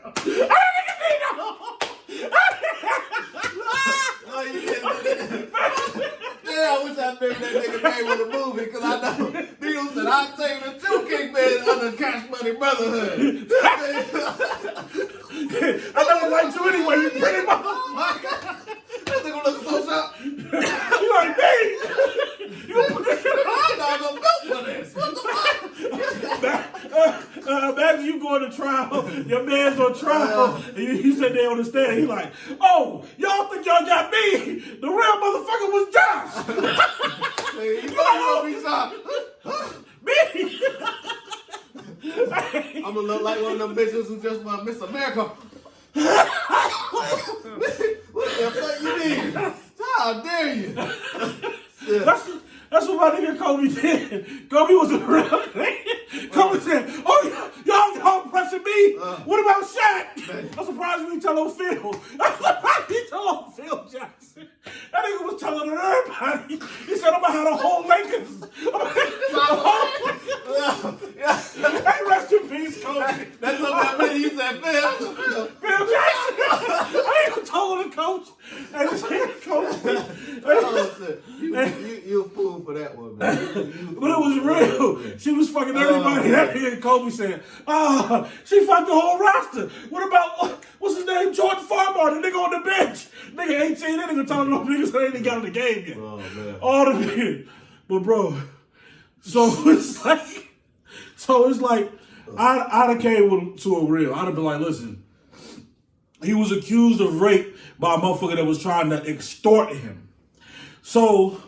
Yeah, I wish I remember that nigga name with the movie, because I know Beatles said, I'll take the 2 Kingpins under Cash Money Brotherhood. I never liked you anyway, you pretty motherfucker. Oh my God. That nigga look so sharp. You like me? You put this shit I'm not gonna go for this. What the fuck? Imagine you going to trial, your man's on trial, and you said they understand. He like, oh, y'all think y'all got me? The real motherfucker was Josh. Hey, you know you gonna be Me? I'm gonna look like one of them bitches who just want Miss America. What the fuck you mean? How dare you? That's what my nigga Kobe did. Kobe was a real nigga. Kobe said, oh, y'all pressing me? What about Shaq? I'm surprised you didn't tell on Phil. He told on Phil Jackson. That nigga was telling on everybody. He said, I'm going to have the whole Lakers. Hey, rest in peace, Kobe. That's what that you said, Phil. Phil Jackson. I ain't even told the coach. And this nigga Kobe. You a fool for that one, man. But it was real. She was fucking everybody. That nigga Kobe saying, she fucked the whole roster. What about, what's his name? Jordan Farmar, the nigga on the bench. Nigga 18, that nigga telling them niggas they ain't got in the game yet. Oh, man. All the niggas. But bro, so it's like, I'd have came to a real. I'd have been like, listen, he was accused of rape by a motherfucker that was trying to extort him. So,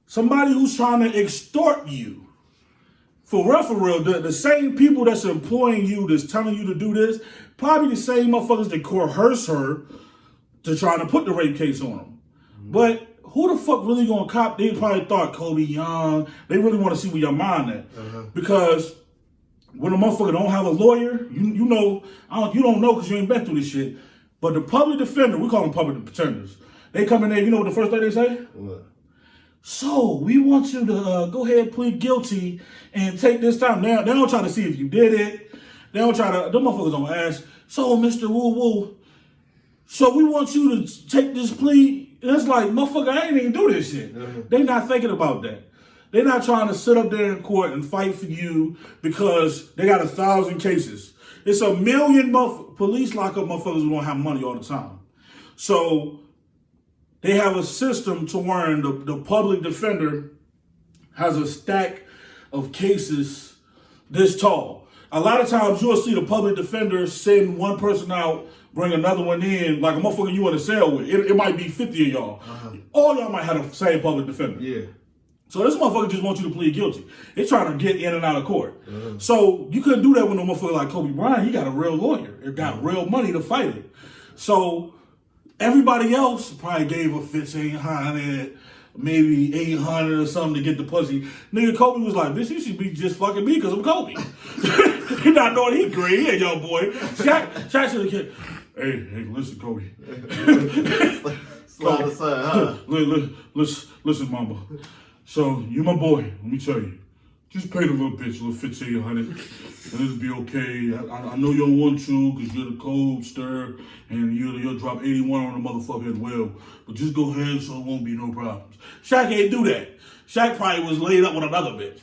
somebody who's trying to extort you, for real, the same people that's employing you, that's telling you to do this, probably the same motherfuckers that coerce her to try to put the rape case on them. But who the fuck really gonna cop? They probably thought Kobe young. They really want to see where your mind at. Because when a motherfucker don't have a lawyer, you know, you don't know because you ain't been through this shit. But the public defender, we call them public defenders. They come in there, you know what the first thing they say? What? So, we want you to go ahead and plead guilty and take this time. Now, they don't try to see if you did it. They don't try to, them motherfuckers don't ask, so Mr. Woo-Woo, so we want you to take this plea. And it's like, motherfucker, I ain't even do this shit. They not thinking about that. They're not trying to sit up there in court and fight for you because they got 1,000 cases. It's 1 million police lockup motherfuckers who don't have money all the time. So, they have a system to where the public defender has a stack of cases this tall. A lot of times you'll see the public defender send one person out, bring another one in, like a motherfucker you in a cell with. It might be 50 of y'all. All y'all might have the same public defender. Yeah. So this motherfucker just wants you to plead guilty. They're trying to get in and out of court. So you couldn't do that with a motherfucker like Kobe Bryant. He got a real lawyer. He got real money to fight it. So everybody else probably gave a 1,500, maybe 800 or something to get the pussy. Nigga, Kobe was like, bitch, you should be just fucking me because I'm Kobe. He not knowing he great. He ain't your boy. Shaq should have kept, hey, listen, Kobe. Slide aside, huh? Listen, mama. So, you my boy. Let me tell you. Just pay the little bitch, a little 1,500, and it'll be okay. I know you don't want to because you're the cold stir, and you'll drop 81 on the motherfucker as well. But just go ahead so it won't be no problems. Shaq ain't do that. Shaq probably was laid up with another bitch.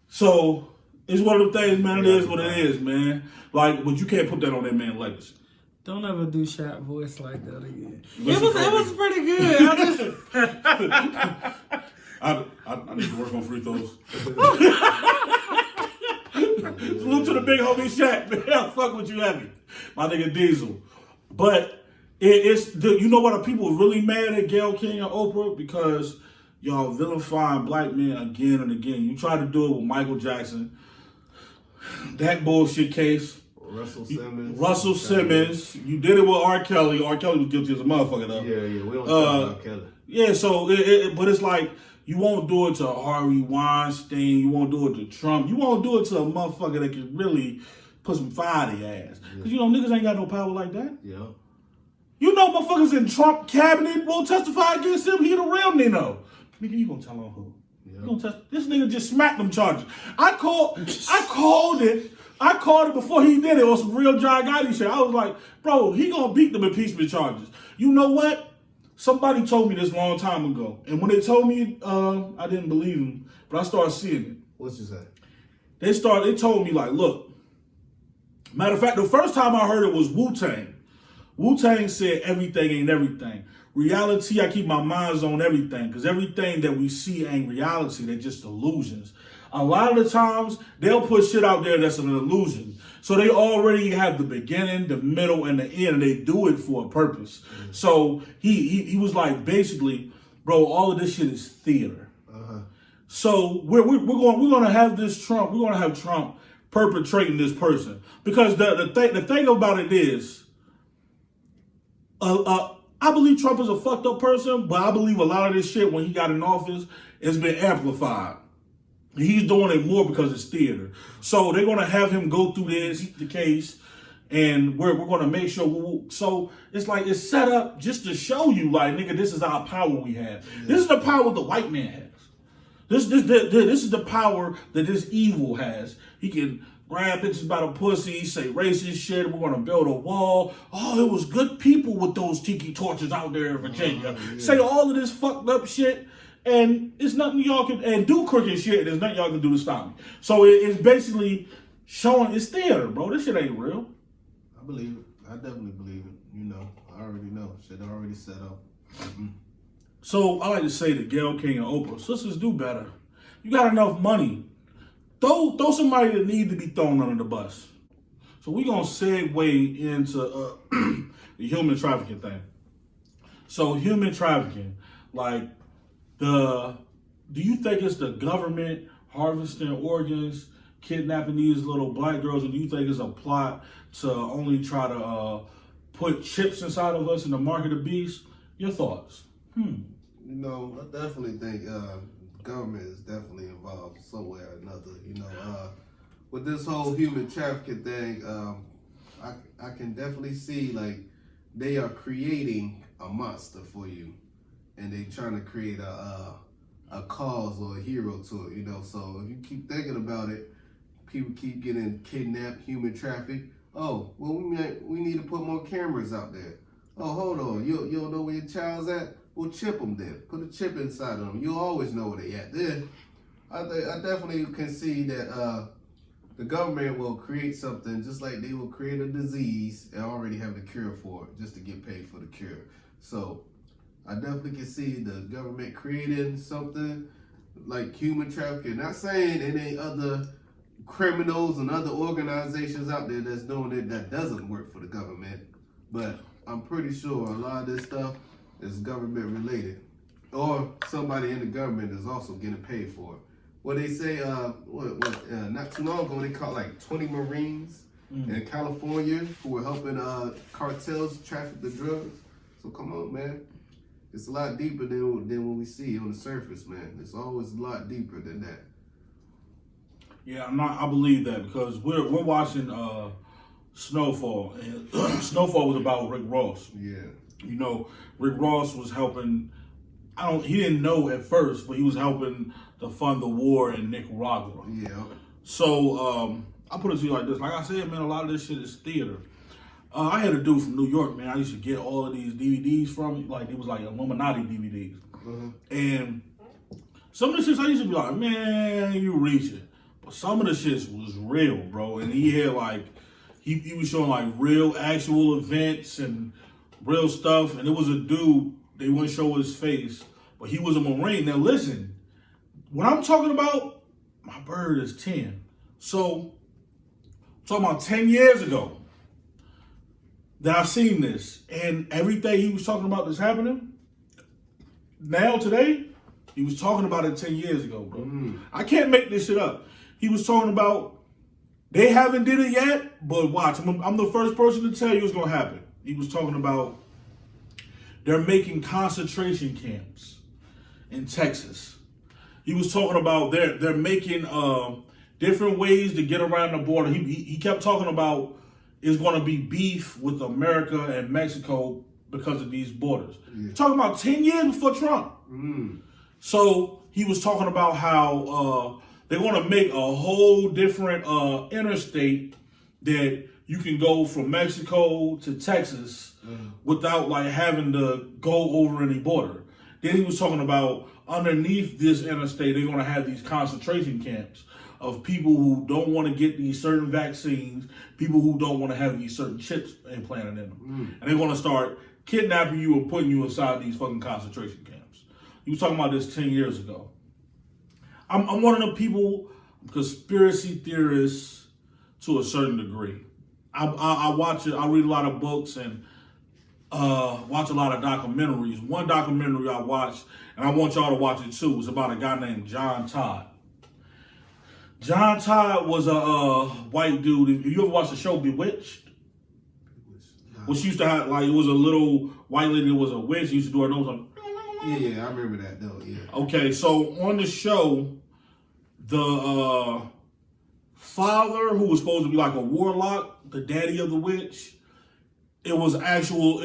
So, it's one of the things, man. It is what it is, man. Like, but you can't put that on that man's legacy. Don't ever do Shaq voice like that again. Listen, It was pretty good. I need to work on free throws. Salute to the big homie Shaq, man. I'll fuck with you heavy. My nigga Diesel. But you know what? People are really mad at Gayle King and Oprah because y'all vilifying black men again and again. You tried to do it with Michael Jackson. That bullshit case. Russell Simmons. You did it with R. Kelly. R. Kelly was guilty as a motherfucker, though. Yeah. We don't talk about Kelly. Yeah, so, but it's like, you won't do it to Harvey Weinstein. You won't do it to Trump. You won't do it to a motherfucker that can really put some fire in their ass. Because, niggas ain't got no power like that. Yeah. You know motherfuckers in Trump cabinet won't testify against him. He the real Nino. Nigga, you gonna tell on who? Yeah. You gonna this nigga just smacked them charges. I called it before he did it on some real John Gotti shit. I was like, bro, he gonna beat them impeachment charges. You know what? Somebody told me this a long time ago. And when they told me, I didn't believe them, but I started seeing it. What's you say? They told me, like, look, matter of fact, the first time I heard it was Wu-Tang. Wu-Tang said everything ain't everything. Reality, I keep my minds on everything, because everything that we see ain't reality, they're just illusions. A lot of the times, they'll put shit out there that's an illusion. So they already have the beginning, the middle, and the end, and they do it for a purpose. Mm-hmm. So he was like, basically, bro, all of this shit is theater. Uh-huh. So we're gonna have this Trump. We're gonna have Trump perpetrating this person because the thing about it is, I believe Trump is a fucked up person, but I believe a lot of this shit when he got in office has been amplified. He's doing it more because it's theater. So they're going to have him go through the case, and we're going to make sure. So it's like it's set up just to show you, like, nigga, this is our power we have. Yeah. This is the power the white man has. This is the power that this evil has. He can grab bitches by the pussy, say racist shit. We're going to build a wall. Oh, it was good people with those tiki torches out there in Virginia. Yeah. Say all of this fucked up shit. And it's nothing y'all can, and do crooked shit, there's nothing y'all can do to stop me. So it's basically showing, it's theater, bro. This shit ain't real. I believe it. I definitely believe it. I already know. Shit already set up. Mm-hmm. So I like to say that Gayle King and Oprah, sisters, do better. You got enough money. Throw somebody that need to be thrown under the bus. So we're going to segue into the human trafficking thing. So human trafficking, like, do you think it's the government harvesting organs, kidnapping these little black girls, or do you think it's a plot to only try to put chips inside of us in the mark of the beast? Your thoughts? I definitely think government is definitely involved somewhere or another. With this whole human trafficking thing, I can definitely see, like, they are creating a monster for you. And they trying to create a cause or a hero to it, So if you keep thinking about it, people keep getting kidnapped, human trafficked. Oh, well, we need to put more cameras out there. Oh, hold on, you don't know where your child's at? Well, chip them then. Put a chip inside of them. You'll always know where they at. Then I definitely can see that the government will create something just like they will create a disease and already have the cure for it, just to get paid for the cure. So I definitely can see the government creating something like human trafficking. Not saying there ain't other criminals and other organizations out there that's doing it that doesn't work for the government, but I'm pretty sure a lot of this stuff is government related, or somebody in the government is also getting paid for it. What they say, not too long ago, they caught like 20 Marines in California who were helping cartels traffic the drugs. So come on, man. It's a lot deeper than what we see on the surface, man. It's always a lot deeper than that. Yeah, I believe that because we're watching Snowfall, and Snowfall was about Rick Ross. Yeah. You know, Rick Ross was helping. He didn't know at first, but he was helping to fund the war in Nicaragua. Yeah. So I put it to you like this: like I said, man, a lot of this shit is theater. I had a dude from New York, man. I used to get all of these DVDs from, like, it was like Illuminati DVDs. And some of the shits I used to be like, man, you reaching. But some of the shits was real, bro. And he had like, he was showing like real actual events and real stuff. And it was a dude, they wouldn't show his face, but he was a Marine. Now listen, what I'm talking about, my bird is 10. So, I'm talking about 10 years ago that I seen this, and everything he was talking about that's happening now today, he was talking about it 10 years ago, bro. I can't make this shit up. He was talking about, they haven't did it yet, but watch, I'm the first person to tell you it's gonna happen. He was talking about they're making concentration camps in Texas. He was talking about they're making different ways to get around the border. He kept talking about it's going to be beef with America and Mexico because of these borders. Yeah. Talking about 10 years before Trump. So he was talking about how they're going to make a whole different interstate that you can go from Mexico to Texas without like having to go over any border. Then he was talking about underneath this interstate, they're going to have these concentration camps of people who don't want to get these certain vaccines, people who don't want to have these certain chips implanted in them. And they're going to start kidnapping you and putting you inside these fucking concentration camps. He was talking about this 10 years ago. I'm one of the people, conspiracy theorists to a certain degree. I watch it, I read a lot of books and watch a lot of documentaries. One documentary I watched, and I want y'all to watch it too, was about a guy named John Todd. John Todd was a white dude. Have you ever watched the show Bewitched? Which used to have, like, it was a little white lady that was a witch. She used to do her nose on. Yeah, I remember that though, yeah. Okay, so on the show, the father, who was supposed to be like a warlock, the daddy of the witch, he was an actual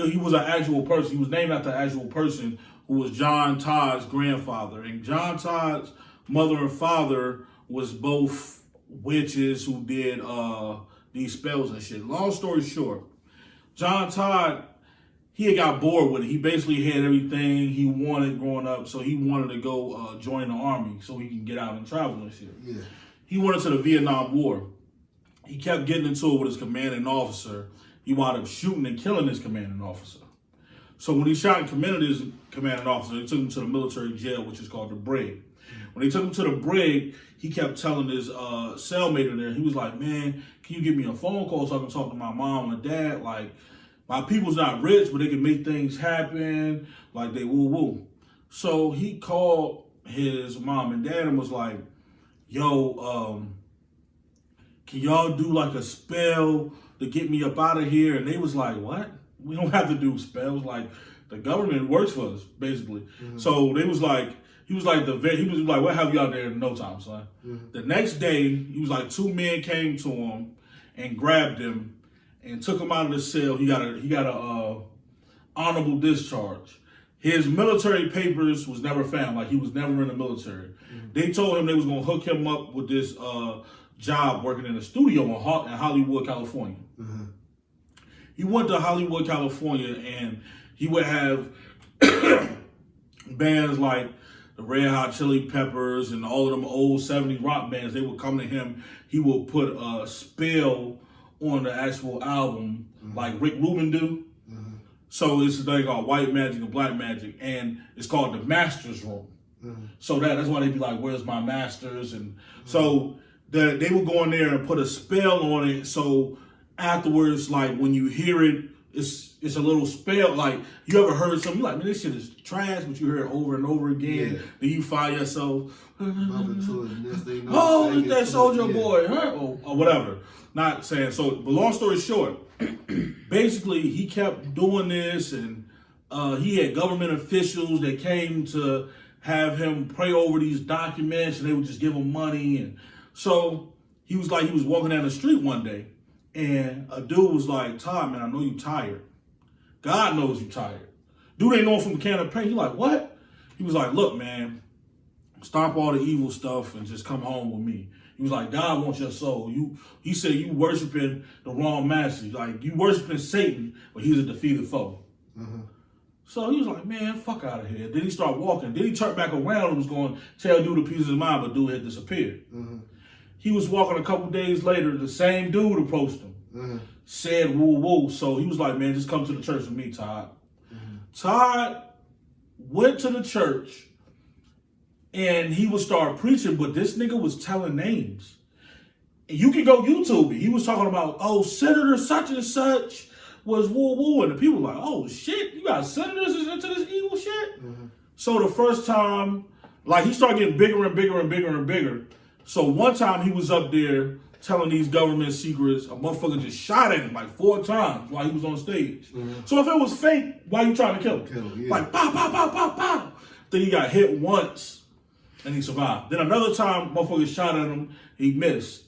person. He was named after an actual person who was John Todd's grandfather. And John Todd's mother and father was both witches who did these spells and shit. Long story short, John Todd, he had got bored with it. He basically had everything he wanted growing up, so he wanted to go join the army so he can get out and travel and shit. Yeah. He went into the Vietnam War. He kept getting into it with his commanding officer. He wound up shooting and killing his commanding officer. So when he shot and committed his commanding officer, they took him to the military jail, which is called the brig. When they took him to the brig, he kept telling his cellmate in there, he was like, man, can you give me a phone call so I can talk to my mom and dad? Like, my people's not rich, but they can make things happen. Like, they woo-woo. So he called his mom and dad and was like, yo, can y'all do like a spell to get me up out of here? And they was like, what? We don't have to do spells. Like, the government works for us, basically. So they was like, he was like, we'll have you out there in no time, son. The next day, he was like, 2 men came to him and grabbed him and took him out of the cell. He got a honorable discharge. His military papers was never found. Like, he was never in the military. They told him they was gonna hook him up with this job working in a studio in Hollywood, California. He went to Hollywood, California, and he would have bands like the Red Hot Chili Peppers and all of them old 70s rock bands. They would come to him. He would put a spell on the actual album, like Rick Rubin do. So it's a thing called white magic and black magic, and it's called the master's room. So that's why they be like, where's my masters? And so they would go in there and put a spell on it. So afterwards, like when you hear it, it's a little spell. Like, you ever heard something, you're like, man, this shit is trash, but you hear it over and over again. Then you find yourself, oh, it's that Soldier Boy, huh? Or whatever. Not saying so, but long story short, basically he kept doing this and he had government officials that came to have him pray over these documents, and they would just give him money. And so he was walking down the street one day, and a dude was like, Todd, man, I know you tired. God knows you tired. Dude ain't know from a can of paint. He like, what? He was like, look, man, stop all the evil stuff and just come home with me. He was like, God wants your soul. He said you worshiping the wrong master. Like, you worshiping Satan, but he's a defeated foe. So he was like, man, fuck out of here. Then he started walking. Then he turned back around and was going to tell dude a piece of his mind, but dude had disappeared. He was walking a couple days later. The same dude approached him, said woo woo. So he was like, man, just come to the church with me, Todd. Todd went to the church, and he would start preaching, but this nigga was telling names. And you can go YouTube it. He was talking about, oh, Senator such and such was woo woo, and the people were like, oh shit, you got senators into this evil shit? So the first time, like, he started getting bigger and bigger and bigger and bigger. So one time he was up there telling these government secrets, a motherfucker just shot at him like 4 times while he was on stage. So if it was fake, why you trying to kill him? Like, pow, pow, pow, pow, pow. Then he got hit once, and he survived. Then another time, motherfucker shot at him, he missed.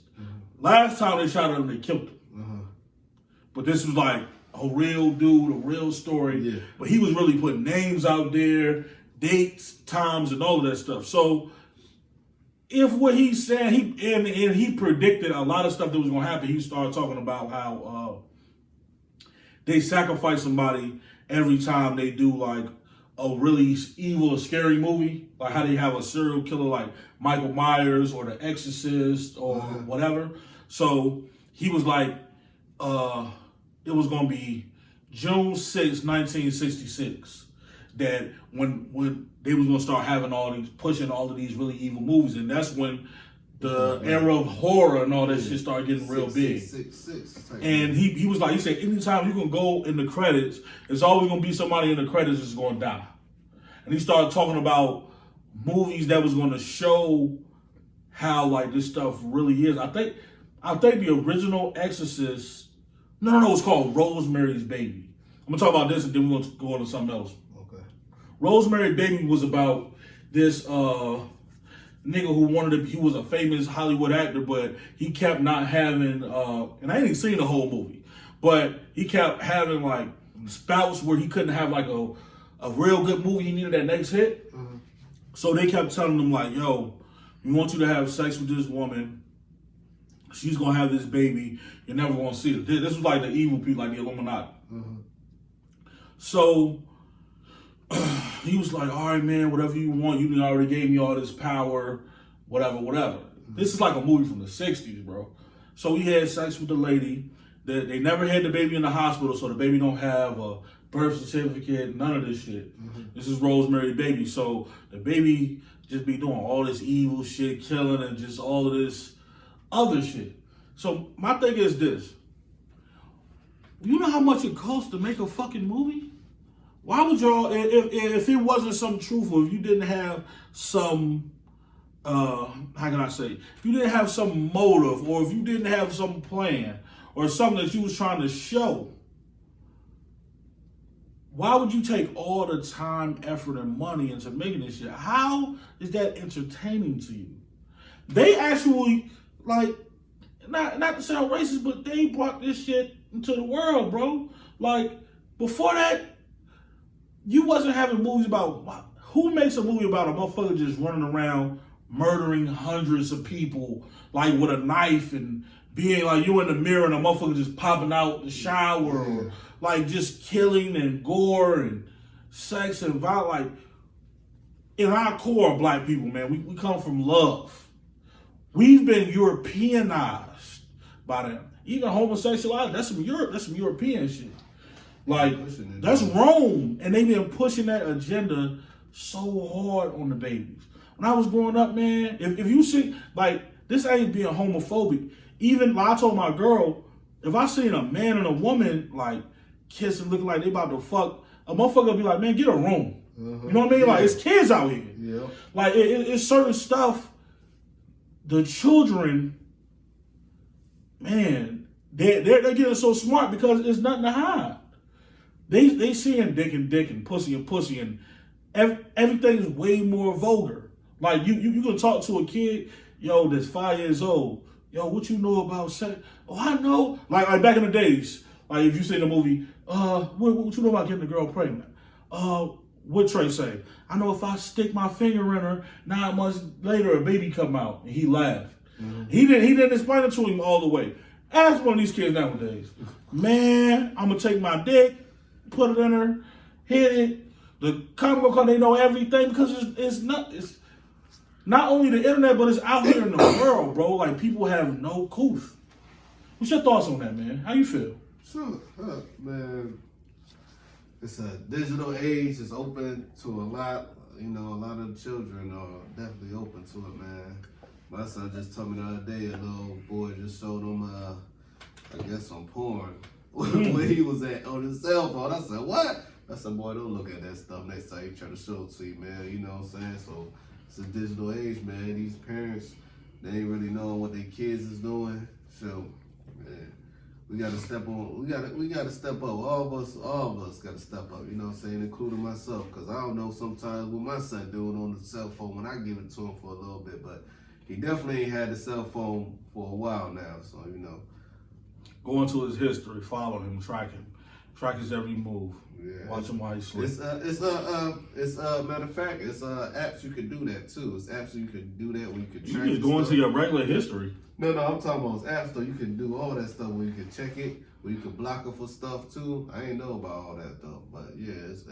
Last time they shot at him, they killed him. But this was like a real dude, a real story. But he was really putting names out there, dates, times, and all of that stuff. So if what he's saying, he predicted a lot of stuff that was going to happen. He started talking about how they sacrifice somebody every time they do like a really evil or scary movie, like how they have a serial killer like Michael Myers or The Exorcist or whatever. So he was like, it was going to be June 6, 1966, that when they was going to start having pushing all of these really evil movies. And that's when the era of horror and all that shit started getting real big. And he was like, he said, anytime you can go in the credits, it's always going to be somebody in the credits that's going to die. And he started talking about movies that was going to show how like this stuff really is. I think the original Exorcist, no, it's called Rosemary's Baby. I'm going to talk about this and then we're going to go on to something else. Okay. Rosemary's Baby was about this nigga who he was a famous Hollywood actor, but he kept not having, and I ain't even seen the whole movie, but he kept having like spouts where he couldn't have like a real good movie. He needed that next hit. So they kept telling him like, yo, we want you to have sex with this woman. She's going to have this baby. You're never going to see it. This was like the evil people, like the Illuminati. So he was like, all right, man, whatever you want. You already gave me all this power, whatever. This is like a movie from the 60s, bro. So he had sex with the lady. They never had the baby in the hospital, so the baby don't have a birth certificate, none of this shit. This is Rosemary's Baby. So the baby just be doing all this evil shit, killing, and just all of this other shit. So my thing is this. You know how much it costs to make a fucking movie? Why would y'all, if it wasn't some truth, or if you didn't have some, how can I say, if you didn't have some motive, or if you didn't have some plan, or something that you was trying to show, why would you take all the time, effort, and money into making this shit? How is that entertaining to you? They actually, like, not to sound racist, but they brought this shit into the world, bro. Like, before that, you wasn't having movies about, who makes a movie about a motherfucker just running around murdering hundreds of people, like with a knife, and being like you in the mirror and a motherfucker just popping out the shower, or like just killing and gore and sex and violence. Like, in our core of black people, man, we come from love. We've been Europeanized by them. Even homosexuality, that's some European shit. Like, that's Rome, and they been pushing that agenda so hard on the babies. When I was growing up, man, if you see, like, this ain't being homophobic. Even, like, I told my girl, if I seen a man and a woman, like, kissing, looking like they about to fuck, a motherfucker be like, man, get a room. You know what I mean? Like, it's kids out here. Like, it's certain stuff, the children, man, they're getting so smart because it's nothing to hide. They seeing dick and pussy and everything's way more vulgar. Like you can talk to a kid, yo, that's 5 years old. Yo, what you know about sex? Oh, I know. Like back in the days, like if you see the movie, what you know about getting a girl pregnant? What Trey say? I know if I stick my finger in her, 9 months later a baby come out. And he laughed. Mm-hmm. He didn't explain it to him all the way. Ask one of these kids nowadays. Man, I'm gonna take my dick, put it in her, hit it. The comic book, they know everything because it's not only the internet, but it's out here in the world, bro. Like people have no clue. What's your thoughts on that, man? How you feel? Sure, man. It's a digital age. It's open to a lot. You know, a lot of children are definitely open to it, man. My son just told me the other day, a little boy just showed him, I guess, some porn where he was at on his cell phone. I said, what? I said, boy, don't look at that stuff next time you try to show it to you, man. You know what I'm saying? So it's a digital age, man. These parents, they ain't really knowing what their kids is doing. So, man, we gotta step on. We gotta step up. All of us gotta step up. You know what I'm saying, including myself, because I don't know sometimes what my son doing on the cell phone when I give it to him for a little bit, but he definitely ain't had the cell phone for a while now. So you know, go into his history, follow him, track his every move. Yeah. Watch him while he sleeps. It's matter of fact, it's apps you can do that too. It's apps you can do that when you can track. You just go into your regular history. No, I'm talking about apps though. You can do all that stuff where you can check it, where you can block it for stuff too. I ain't know about all that stuff, but yeah, it's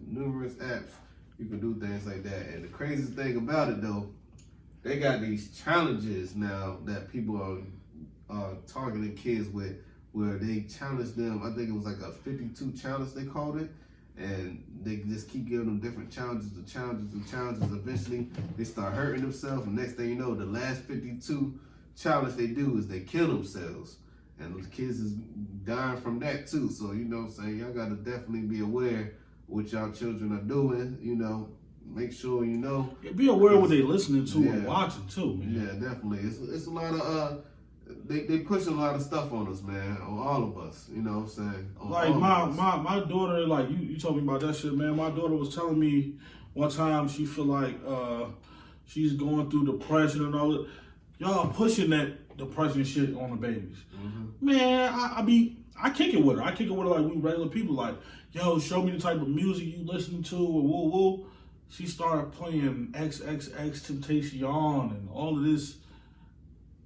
numerous apps you can do things like that. And the craziest thing about it though, they got these challenges now that people are targeting kids with, where they challenge them. I think it was like a 52 challenge they called it, and they just keep giving them different challenges. Eventually, they start hurting themselves, and next thing you know, the last 52 challenge they do is they kill themselves, and the kids is dying from that too. So you know what I'm saying, y'all gotta definitely be aware what y'all children are doing. You know, make sure you know. Yeah, be aware of what they listening to and watching too, man. Yeah, definitely. It's a lot of they push a lot of stuff on us, man, on all of us. You know what I'm saying? Like my daughter, like you told me about that shit, man. My daughter was telling me one time she feel like she's going through depression and all that. Y'all pushing that depression shit on the babies. Mm-hmm. Man, I kick it with her. I kick it with her like we regular people. Like, yo, show me the type of music you listening to and woo woo. She started playing XXX Temptation and all of this.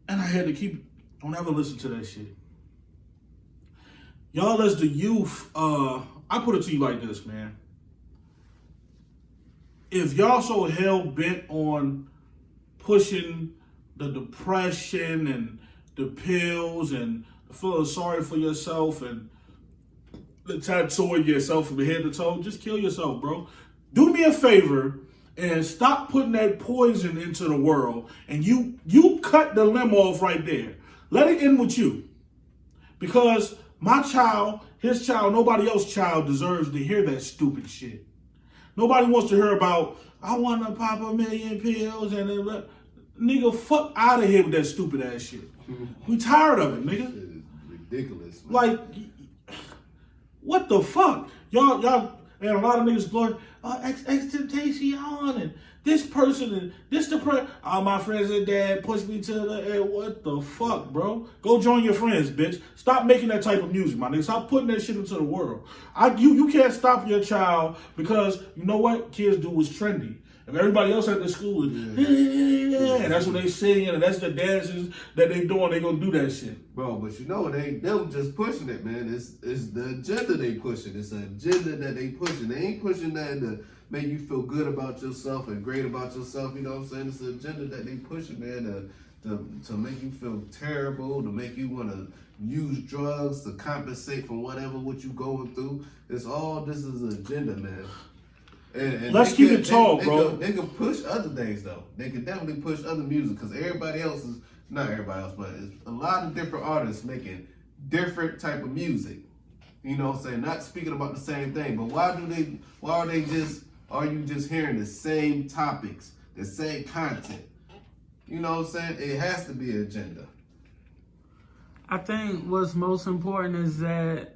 And I had to don't ever listen to that shit. Y'all as the youth, I put it to you like this, man. If y'all so hell-bent on pushing the depression and the pills and feeling sorry for yourself and the tattooing yourself from head to toe, just kill yourself, bro. Do me a favor and stop putting that poison into the world, and you cut the limb off right there. Let it end with you. Because my child, his child, nobody else's child deserves to hear that stupid shit. Nobody wants to hear about, I want to pop a million pills and nigga, fuck out of here with that stupid ass shit. We tired of it, nigga. Shit is ridiculous, man. Like, what the fuck? Y'all, and a lot of niggas going, Temptation and this person and this the person. All my friends and dad pushed me to the air. What the fuck, bro? Go join your friends, bitch. Stop making that type of music, my nigga. Stop putting that shit into the world. You can't stop your child because you know what kids do is trendy. If everybody else at the school is, and that's what they sing and that's the dances that they doing, they gonna do that shit. Bro, but you know, it ain't them just pushing it, man. It's the agenda they pushing. It's an agenda that they pushing. They ain't pushing nothing to make you feel good about yourself and great about yourself. You know what I'm saying? It's an agenda that they pushing, man, to make you feel terrible, to make you want to use drugs to compensate for what you going through. This is an agenda, man. And let's keep it tall, bro. They can push other things though. They can definitely push other music because everybody else is not everybody else, but it's a lot of different artists making different type of music. You know what I'm saying? Not speaking about the same thing, but why are you just hearing the same topics, the same content? You know what I'm saying? It has to be an agenda. I think what's most important is that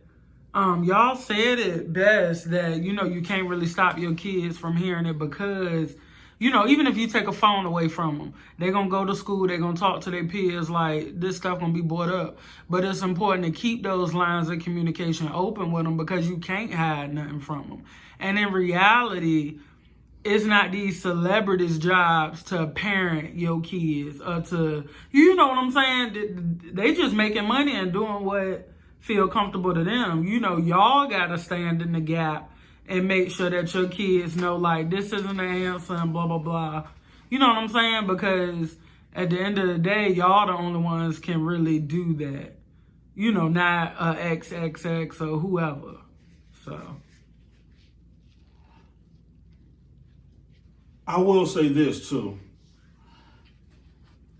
Y'all said it best that, you can't really stop your kids from hearing it because, even if you take a phone away from them, they're going to go to school, they're going to talk to their peers like this stuff going to be brought up. But it's important to keep those lines of communication open with them because you can't hide nothing from them. And in reality, it's not these celebrities' jobs to parent your kids or to, you know what I'm saying? They just making money and doing what feel comfortable to them. Y'all got to stand in the gap and make sure that your kids know, like, this isn't the answer and blah, blah, blah. You know what I'm saying? Because at the end of the day, y'all the only ones can really do that. Not XXX or whoever. So. I will say this, too.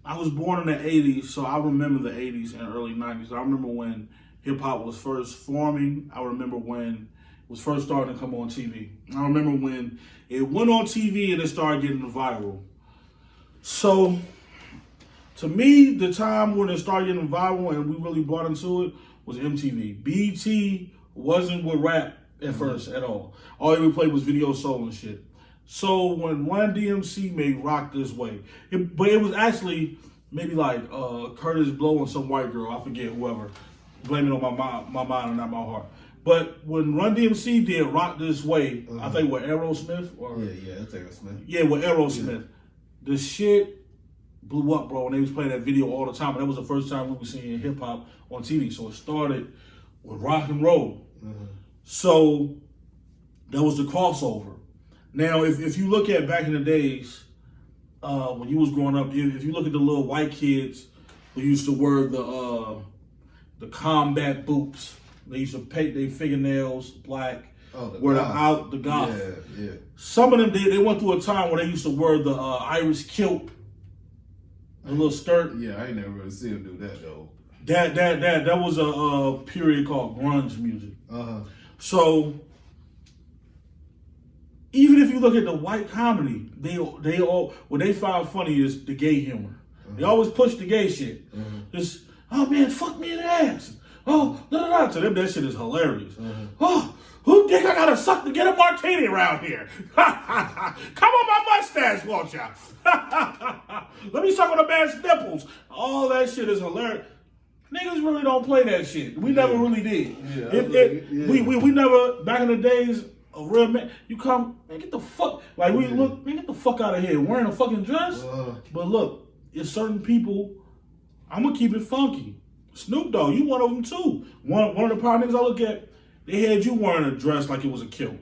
I was born in the 80s, so I remember the 80s and early 90s. I remember when hip-hop was first forming. I remember when it was first starting to come on TV. I remember when it went on TV and it started getting viral. So, to me, the time when it started getting viral and we really brought into it was MTV. BET wasn't with rap at first at all. All he would play was video soul and shit. So when Run DMC made Rock This Way, but it was actually maybe like Curtis Blow and some white girl, I forget whoever, blame it on my mind and not my heart. But when Run DMC did Rock This Way, I think with Aerosmith. Yeah, it's Aerosmith. Yeah, with Aerosmith. The shit blew up, bro, and they was playing that video all the time. And that was the first time we were seeing hip-hop on TV. So it started with rock and roll. So that was the crossover. Now, if you look at back in the days, when you was growing up, if you look at the little white kids who used to wear the combat boots, they used to paint their fingernails black, wear the goth. Yeah. Some of them, they went through a time where they used to wear the Irish kilt, the little skirt. Yeah, I ain't never really seen them do that, though. That was a period called grunge music. So, even if you look at the white comedy, they all what they find funny is the gay humor. They always push the gay shit. Just, oh man, fuck me in the ass. Oh, to them that shit is hilarious. Oh, who think I gotta suck to get a martini around here? Come on my mustache, won't ya? Let me suck on a man's nipples. All that shit is hilarious. Niggas really don't play that shit. We never really did. We never, back in the days, a real man, you come, man, get the fuck, like we look, man, get the fuck out of here wearing a fucking dress. But look, it's certain people, I'm gonna keep it funky. Snoop Dogg, you one of them too. One of the power niggas I look at, they had you wearing a dress like it was a kilt.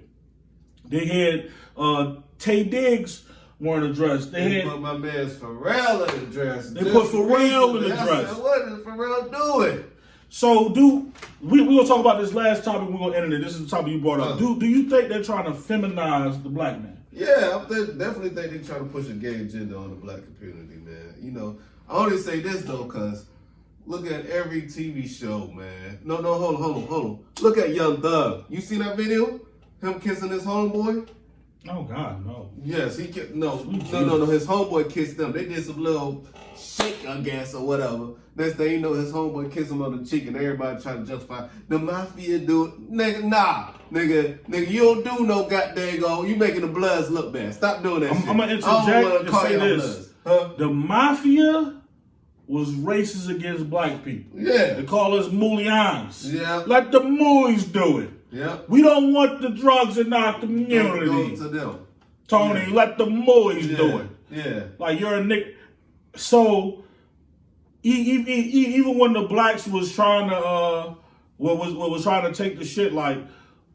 They had Tay Diggs wearing a dress. They put my man's Pharrell in the dress. They put Pharrell in the dress. Said, what is Pharrell doing? So, we're going to talk about this last topic. We're going to end it. This is the topic you brought up. Do you think they're trying to feminize the black man? Yeah, I definitely think they're trying to push a gay agenda on the black community, man. I only say this, though, because look at every TV show, man. No, hold on. Look at Young Thug. You seen that video? Him kissing his homeboy? Oh, God, no. Yes, he kissed. No. His homeboy kissed them. They did some little shake, I guess, or whatever. Next thing you know, his homeboy kissed him on the cheek, and everybody trying to justify the mafia do it. Nigga, nah. Nigga, you don't do no goddamn go. You making the Bloods look bad. Stop doing that shit. I'm going to interject and say this. The mafia was racist against black people. Yeah. They call us Mulians. Yeah. Let the Mulies do it. Yeah. We don't want the drugs in our community. Go to them. Tony, let the Mulies do it. Yeah. Like, you're a nigga. So, even when the blacks was trying to, was trying to take the shit like,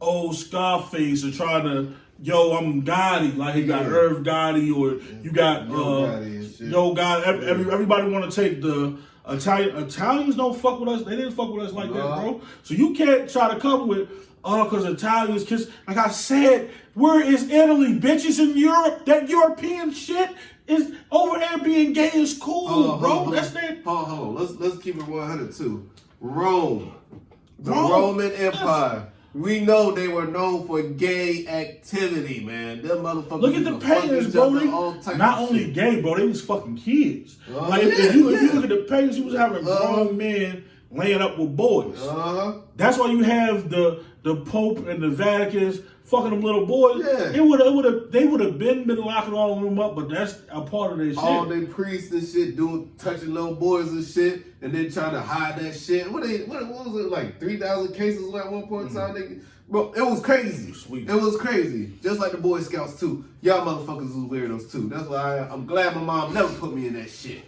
oh, Scarface, or trying to, yo, I'm Gotti, like he got Irv Gotti, or you got Yo Gotti. Everybody want to take the Italians don't fuck with us. They didn't fuck with us like that, bro. So you can't try to come with, because Italians kiss. Like I said, where is Italy? Bitches in Europe. That European shit is over there being gay is cool, bro. That's that. Hold on. Let's keep it 100 too. Rome. The Roman Empire. We know they were known for gay activity, man. Them motherfuckers. Look at the pagans, bro. Not only gay, bro. They was fucking kids. Like if you look at the pagans, you was having grown men laying up with boys. That's why you have the the Pope and the Vatican's fucking them little boys. Yeah. They would have been locking all of them up, but that's a part of their shit. All they priests and shit touching little boys and shit, and then trying to hide that shit. What was it, like 3,000 cases at one point in time? Bro, it was crazy. Sweet. It was crazy. Just like the Boy Scouts too. Y'all motherfuckers was weirdos too. That's why I'm glad my mom never put me in that shit.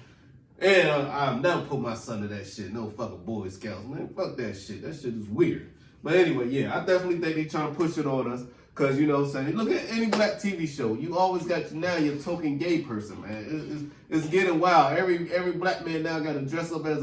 And I've never put my son in that shit. No fucking Boy Scouts, man. Fuck that shit. That shit is weird. But anyway, yeah, I definitely think they trying to push it on us. Cause you know what I'm saying? Look at any black TV show. You always got your token gay person, man. It's getting wild. Every black man now got to dress up as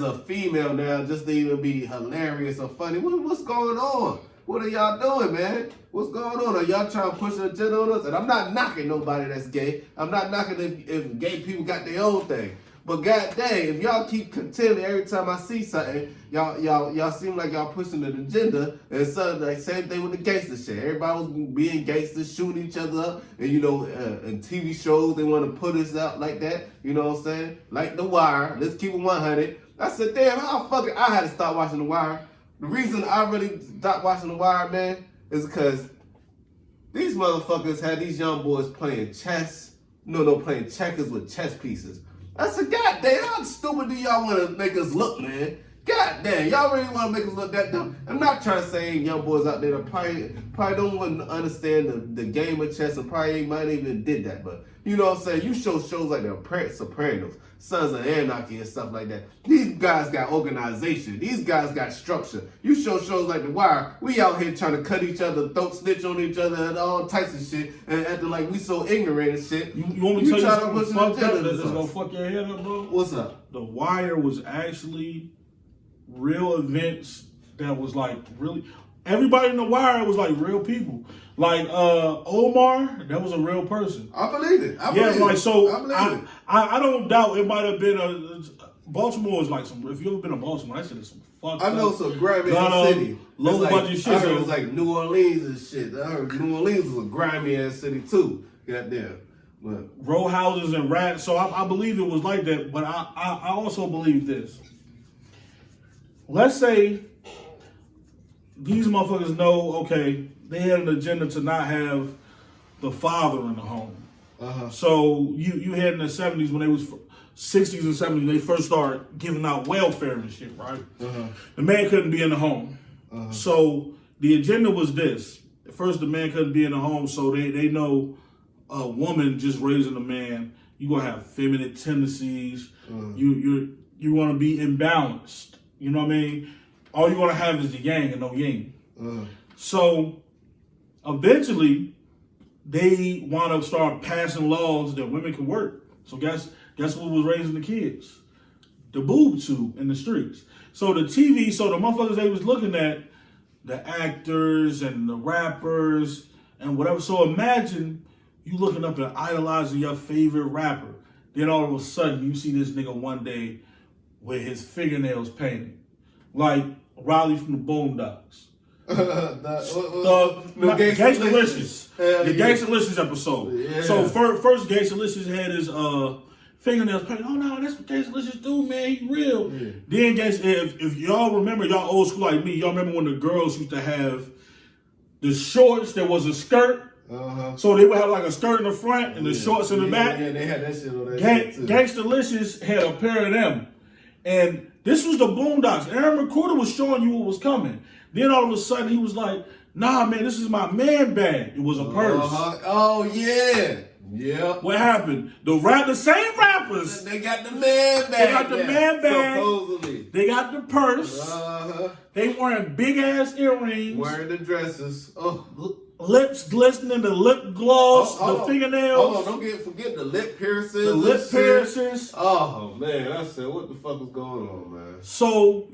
a female now just to even be hilarious or funny. What's going on? What are y'all doing, man? What's going on? Are y'all trying to push an agenda on us? And I'm not knocking nobody that's gay. I'm not knocking if gay people got their own thing. But god dang, if y'all keep contending every time I see something, y'all seem like y'all pushing an agenda. And so like same thing with the gangster shit. Everybody was being gangsters, shooting each other up, and you know, in TV shows they want to put us out like that. You know what I'm saying? Like The Wire. Let's keep it 100. I said, damn, I had to stop watching The Wire. The reason I really stopped watching The Wire, man, is because these motherfuckers had these young boys playing chess. Playing checkers with chess pieces. I said, God damn, how stupid do y'all want to make us look, man? God damn, y'all really want to make us look that dumb? I'm not trying to say young boys out there that probably don't want to understand the game of chess and probably might even did that, but you know what I'm saying? You show shows like The Sopranos, Sons of Anarchy and stuff like that. These guys got organization. These guys got structure. You show shows like The Wire, we out here trying to cut each other, throat snitch on each other and all types of shit and acting like we so ignorant and shit. You want me to tell you something fucked up that's gonna fuck your head up, bro? What's up? The Wire was actually real events that was like really... Everybody in The Wire was like real people. Like Omar, that was a real person. I believe it. I don't doubt it might have been Baltimore is like some. If you ever been to Baltimore, that shit is some fucked up. I know some grimy ass city. Low budget shit. I heard it was like New Orleans and shit. I heard New Orleans was a grimy ass city too. Goddamn. But row houses and rats. So I believe it was like that. But I also believe this. Let's say these motherfuckers know, okay, they had an agenda to not have the father in the home. Uh-huh. So you had in the 70s when they was 60s and 70s, they first started giving out welfare and shit, right? Uh-huh. The man couldn't be in the home. Uh-huh. So the agenda was this. First, the man couldn't be in the home, so they know a woman just raising a man, you're going to have feminine tendencies. Uh-huh. You're going to be imbalanced. You know what I mean? All you're going to have is the yang and no yin. Uh-huh. So eventually, they want to start passing laws that women can work. So guess what was raising the kids? The boob tube in the streets. So the TV, so the motherfuckers they was looking at, the actors and the rappers and whatever. So imagine you looking up and idolizing your favorite rapper. Then all of a sudden you see this nigga one day with his fingernails painted. Like Riley from the Boondocks. Gangstalicious. The Gangstalicious episode. Yeah. So first Gangstalicious had his fingernails painted. Oh no, that's what Gangstalicious do, man. He real. Yeah. Then if y'all remember, y'all old school like me, y'all remember when the girls used to have the shorts that was a skirt. Uh-huh. So they would have like a skirt in the front and the shorts in the back. Yeah, they had that shit on that shit too. Gangstalicious had a pair of them. And this was the Boondocks. Aaron McCorder was showing you what was coming. Then all of a sudden he was like, nah, man, this is my man bag. It was a purse. Uh-huh. Oh, yeah. Yeah. What happened? The same rappers. They got the man bag. They got the man bag. Supposedly. They got the purse. Uh-huh. They wearing big ass earrings. Wearing the dresses. Oh. Lips glistening, the lip gloss, the fingernails. Oh, don't forget the lip piercings. The lip piercings. Oh man, I said, what the fuck is going on, man? So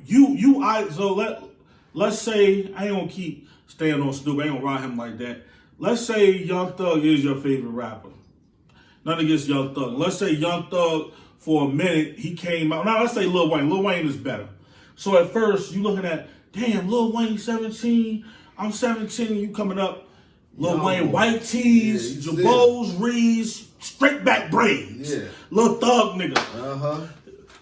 let's say I ain't gonna keep staying on Snoop. I ain't gonna ride him like that. Let's say Young Thug is your favorite rapper. Nothing against Young Thug. Let's say Young Thug for a minute he came out. Now let's say Lil Wayne. Lil Wayne is better. So at first you looking at, damn, Lil Wayne 17. I'm 17. You coming up. Lil Wayne, white tees, Jabos, Reeds, straight back braids. Yeah. Lil Thug nigga. Uh-huh.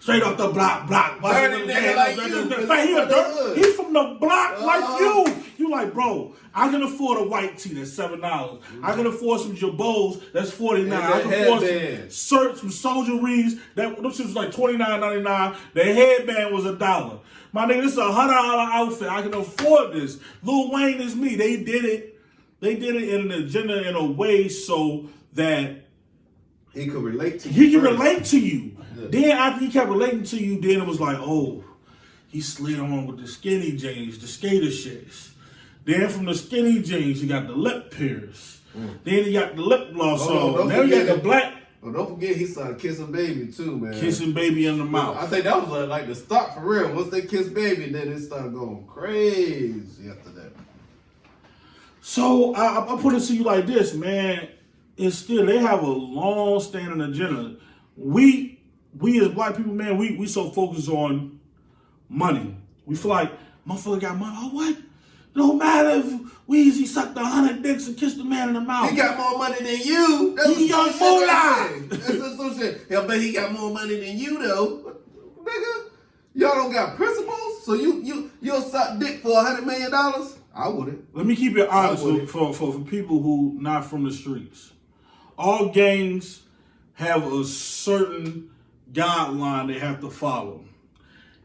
Straight off the block. Dirty nigga like you. He's from the block like you. You like, bro, I can afford a white tee that's $7. I can afford some Jabos that's $49. I can afford some shirts, some soldieries that those shit was like $29.99. The headband was $1. My nigga, this is a $100 outfit. I can afford this. Lil Wayne is me. They did it. They did it in an agenda in a way so that he could relate to you. He can relate to you. Yeah. Then after he kept relating to you, then it was like, oh, he slid on with the skinny jeans, the skater shits. Then from the skinny jeans, he got the lip pierce. Then he got the lip gloss on. Now he got the black. Oh, don't forget he started kissing baby too, man. Kissing baby in the mouth. I think that was like the start for real. Once they kissed baby, then it started going crazy after that. So I put it to you like this, man. It's still, they have a long standing agenda. We as black people, man, we so focused on money. We feel like motherfucker got money. Oh, what? No matter if Weezy sucked 100 dicks and kissed a man in the mouth. He got more money than you. That's he young moolah. That's some shit. I bet he got more money than you though. Nigga, y'all don't got principles? So you'll suck dick for $100 million? I wouldn't. Let me keep it honest for people who not from the streets. All gangs have a certain guideline they have to follow.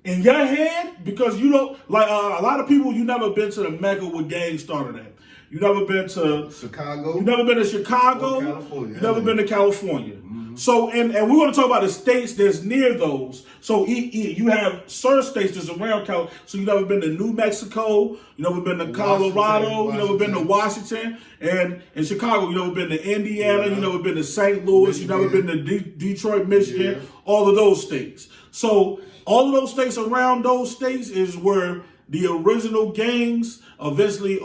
In your head, because you don't, like a lot of people, you never been to the Mecca where gangs started at. You never been to Chicago. You never been to Chicago. California. You never been to California. Mm-hmm. So, and we're going to talk about the states that's near those. So you have certain states that's around California. So you never been to New Mexico. You never been to Colorado. You never been to Washington. And in Chicago, you never been to Indiana. You never been to St. Louis. You never been to Detroit, Michigan. All of those states. So all of those states around those states is where the original gangs eventually,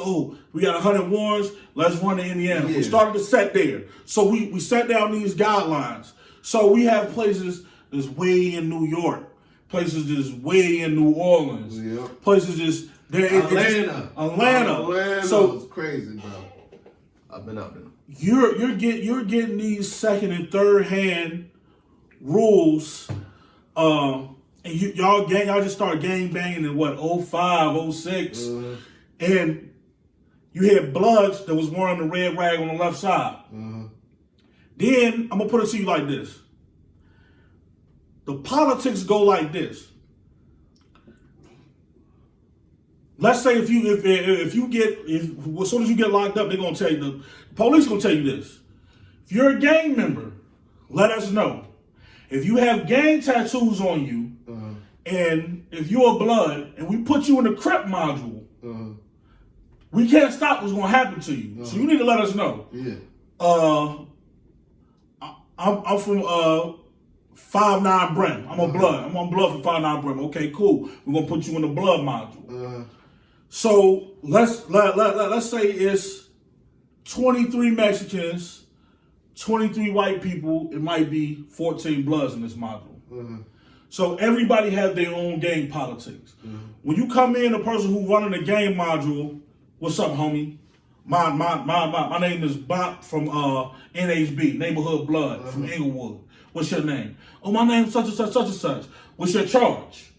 we got 100 warrants, let's run to Indiana. We started to set there. So we set down these guidelines. So we have places that's way in New York, places that's way in New Orleans, places that's there. Atlanta. So it's crazy, bro. I've been up there. You're getting these second and third hand rules. And y'all just started gang banging in what, 05, 06. And you had Bloods that was wearing the red rag on the left side. Then I'm gonna put it to you like this. The politics go like this. Let's say as soon as you get locked up, they're gonna tell you, the police gonna tell you this. If you're a gang member, let us know. If you have gang tattoos on you, and if you're a Blood, and we put you in the Crip module, we can't stop what's going to happen to you. So you need to let us know. I'm from 5'9" Brim. I'm a Blood. I'm on Blood for 5'9" Brim. Okay, cool. We're going to put you in the Blood module. So let's say it's 23 Mexicans, 23 white people. It might be 14 Bloods in this module. So everybody has their own gang politics. When you come in, the person who running the gang module, what's up, homie? My name is Bob from NHB, Neighborhood Blood from Inglewood. What's your name? Oh, my name's such and such, such and such. What's your charge?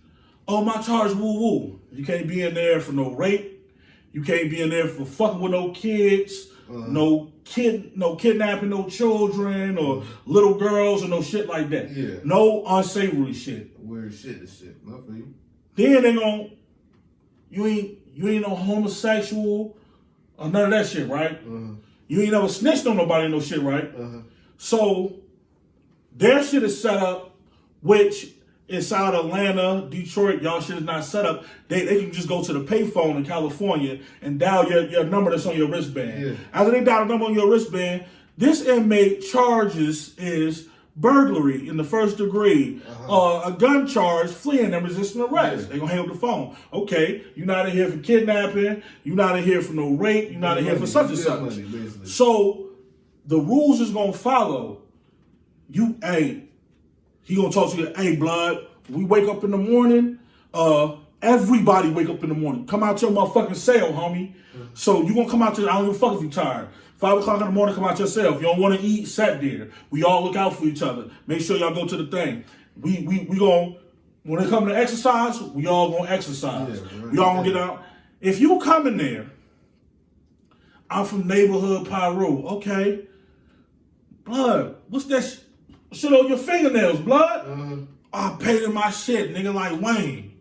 Oh, my charge, woo woo. You can't be in there for no rape. You can't be in there for fucking with no kids, no kidnapping, no children or little girls or no shit like that. No unsavory shit. Weird shit and shit. Not for you. Then they gon' you ain't no homosexual or none of that shit, right? You ain't never snitched on nobody, no shit, right? So their shit is set up, which inside Atlanta, Detroit, y'all shit is not set up. They can just go to the payphone in California and dial your number that's on your wristband. After they dial the number on your wristband, this inmate charges is burglary in the first degree, a gun charge, fleeing and resisting arrest. They gonna hang up the phone. Okay, you're not in here for kidnapping. You're not in here for no rape. You're not in here for such and such. So the rules is gonna follow. He gonna talk to you, hey, Blood, we wake up in the morning, everybody wake up in the morning. Come out your motherfucking cell, homie. So you gonna come out I don't give a fuck if you tired. 5 o'clock in the morning, come out yourself. You don't wanna eat, sat there. We all look out for each other. Make sure y'all go to the thing. We gonna When it come to exercise, we all gonna exercise. Yeah, right. We all gonna get out. If you come in there, I'm from neighborhood Pyro. Okay. Blood, what's that shit on your fingernails, blood? I painted my shit, nigga, like Wayne.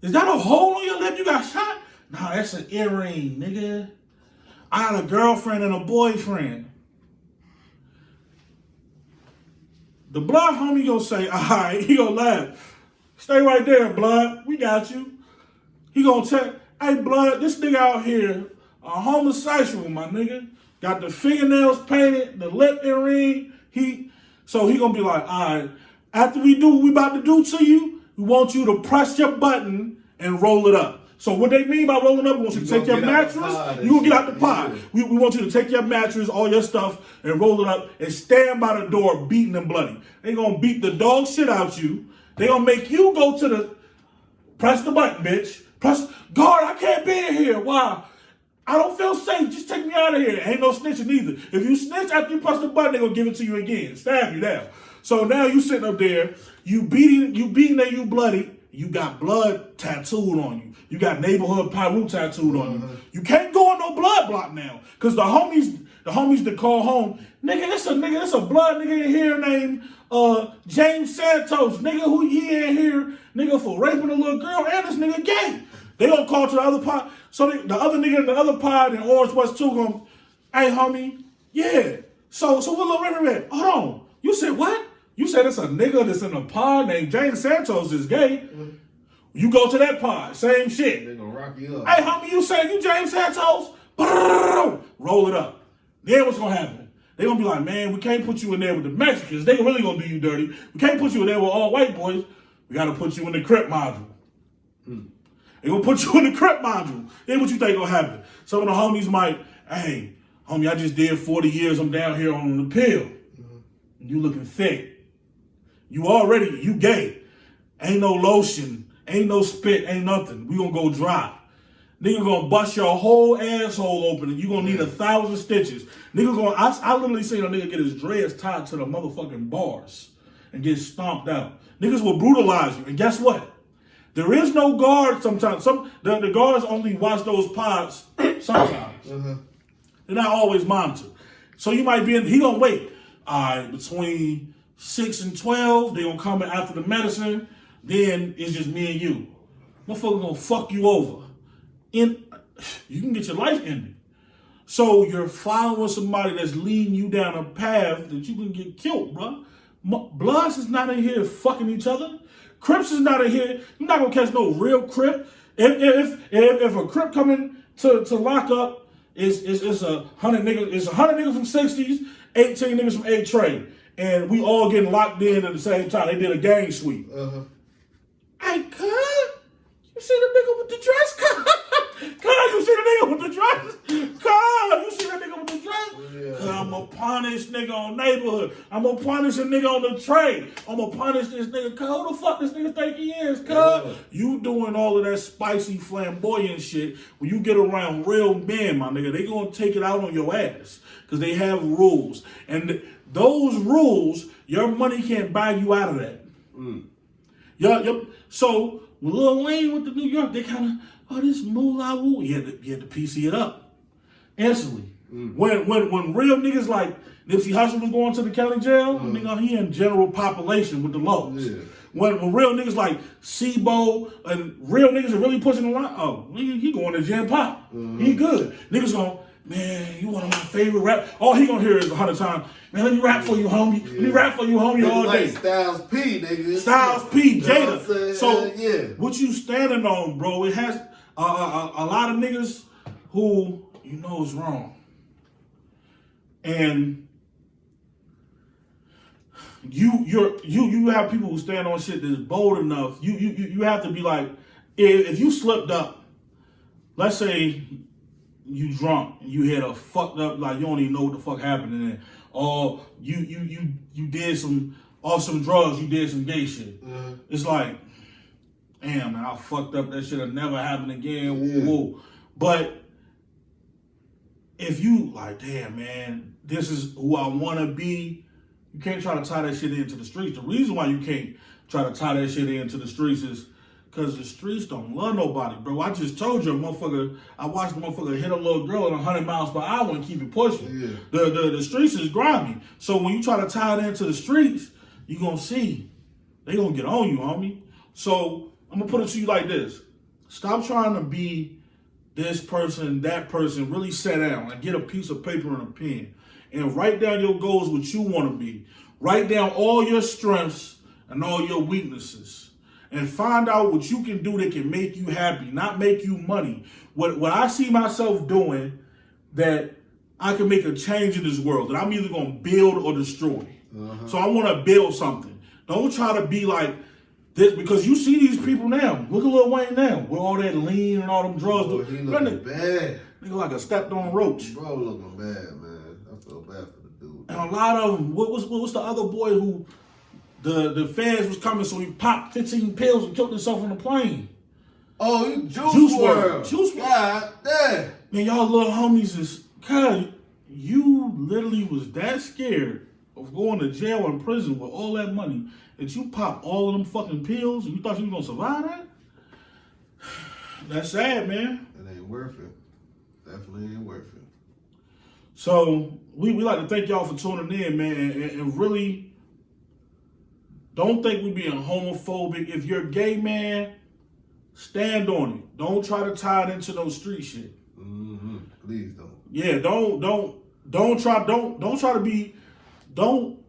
Is that a hole on your lip you got shot? Nah, that's an earring, nigga. I had a girlfriend and a boyfriend. The blood homie gonna say, all right, he gonna laugh. Stay right there, blood. We got you. He gonna tell, hey, blood, this nigga out here, a homosexual, my nigga. Got the fingernails painted, the lip earring. So he gonna be like, all right, after we do what we about to do to you, we want you to press your button and roll it up. So what they mean by rolling up, we want you to take your mattress, you gonna get out the pod. We want you to take your mattress, all your stuff, and roll it up and stand by the door beating and bloody. They gonna beat the dog shit out you. They gonna make you go to the, press the button, bitch. Guard, I can't be in here. Why? I don't feel safe. Just take me out of here. Ain't no snitching either. If you snitch after you press the button, they gonna give it to you again. Stab you down. So now you sitting up there, you beating and you bloody. You got blood tattooed on you. You got neighborhood Pyro tattooed on you. You can't go on no blood block now. Cause the homies that call home, that's a blood nigga in here named James Santos. Nigga who he in here, nigga for raping a little girl and this nigga gay. They gonna call to the other pod. So the other nigga in the other pod in Orange West 2 going, hey homie, yeah. So what little river at? Hold on. You said what? You said it's a nigga that's in a pod named James Santos is gay. You go to that pod, same shit. They gonna rock you up. Hey homie, you said you James Santos? Roll it up. Then what's gonna happen? They gonna be like, man, we can't put you in there with the Mexicans. They really gonna do you dirty. We can't put you in there with all white boys. We gotta put you in the Crip module. They gonna put you in the Crip module. Then what you think gonna happen? Some of the homies might, hey, homie, I just did 40 years. I'm down here on the pill. You looking thick. You gay. Ain't no lotion. Ain't no spit. Ain't nothing. We gonna go dry. Nigga gonna bust your whole asshole open and you gonna need 1,000 stitches. I literally seen a nigga get his dreads tied to the motherfucking bars and get stomped out. Niggas will brutalize you. And guess what? There is no guard sometimes. The guards only watch those pods sometimes. They're not always monitored. So you might be he gonna wait. All right, between 6 and 12, they gonna come in after the medicine. Then it's just me and you. Motherfucker gonna fuck you over. You can get your life ended. So you're following somebody that's leading you down a path that you can get killed, bro. Bloods is not in here fucking each other. Crips is not in here. You're not gonna catch no real Crip. If a Crip coming to lock up, it's 100 niggas. It's 100 niggas from 60s, 18 niggas from A Train, and we all getting locked in at the same time. They did a gang sweep. Hey, cuz, you see the nigga with the dress, cuz? Cuz, you see the nigga with the dress? Cuz, you see that nigga with the dress? Yeah. Cuz, I'm gonna punish nigga on neighborhood. I'm gonna punish a nigga on the train. I'm gonna punish this nigga. Cuz, who the fuck this nigga think he is, cuz? Yeah. You doing all of that spicy, flamboyant shit. When you get around real men, my nigga, they gonna take it out on your ass. Cuz they have rules. And those rules, your money can't buy you out of that. So when Lil Wayne went to New York, they kind of, this moolah woo. You had to PC it up instantly. When real niggas like Nipsey Hussle was going to the county jail, nigga, he in general population with the lows. Yeah. When real niggas like Sebo and real niggas are really pushing the line, he going to Gen Pop. He good. Niggas going, man, you one of my favorite rap. All he gonna hear is 100 times, man, let me rap for you, homie. Let me rap for you, homie, all like day. Styles P, nigga. Styles P, Jada. You know So what you standing on, bro? It has a lot of niggas who you know is wrong, and you have people who stand on shit that's bold enough. You have to be like, if you slipped up, let's say you drunk, you hit a fucked up, like you don't even know what the fuck happened, and then, or you did some drugs, you did some gay shit. It's like, damn, man, I fucked up. That shit'll never happen again. Woo, woo. But if you like, damn, man, this is who I want to be, you can't try to tie that shit into the streets. The reason why you can't try to tie that shit into the streets is because the streets don't love nobody, bro. I just told you, I watched a motherfucker hit a little girl at 100 miles per hour and keep it pushing. Yeah. The streets is grimy. So when you try to tie it into the streets, you gonna see. They gonna get on you, homie. So I'm gonna put it to you like this. Stop trying to be this person, that person. Really sit down and get a piece of paper and a pen and write down your goals, what you want to be. Write down all your strengths and all your weaknesses. And find out what you can do that can make you happy, not make you money. What I see myself doing that I can make a change in this world, that I'm either going to build or destroy. So I want to build something. Don't try to be like this, because you see these people now. Look at Lil Wayne now, with all that lean and all them drugs. Bro, he looking bad. Nigga like a stepped on roach. Bro looking bad, man. I feel bad for the dude. And a lot of them, what was the other boy who the feds was coming, so he popped 15 pills and killed himself on the plane? Oh, you Juice WRLD. Juice WRLD. God damn. Man, y'all little homies is, cuz you literally was that scared of going to jail and prison with all that money that you popped all of them fucking pills and you thought you was gonna survive that? That's sad, man. It ain't worth it. Definitely ain't worth it. So we like to thank y'all for tuning in, man, and really don't think we being homophobic. If you're a gay man, stand on it. Don't try to tie it into those street shit. Please don't. Yeah, don't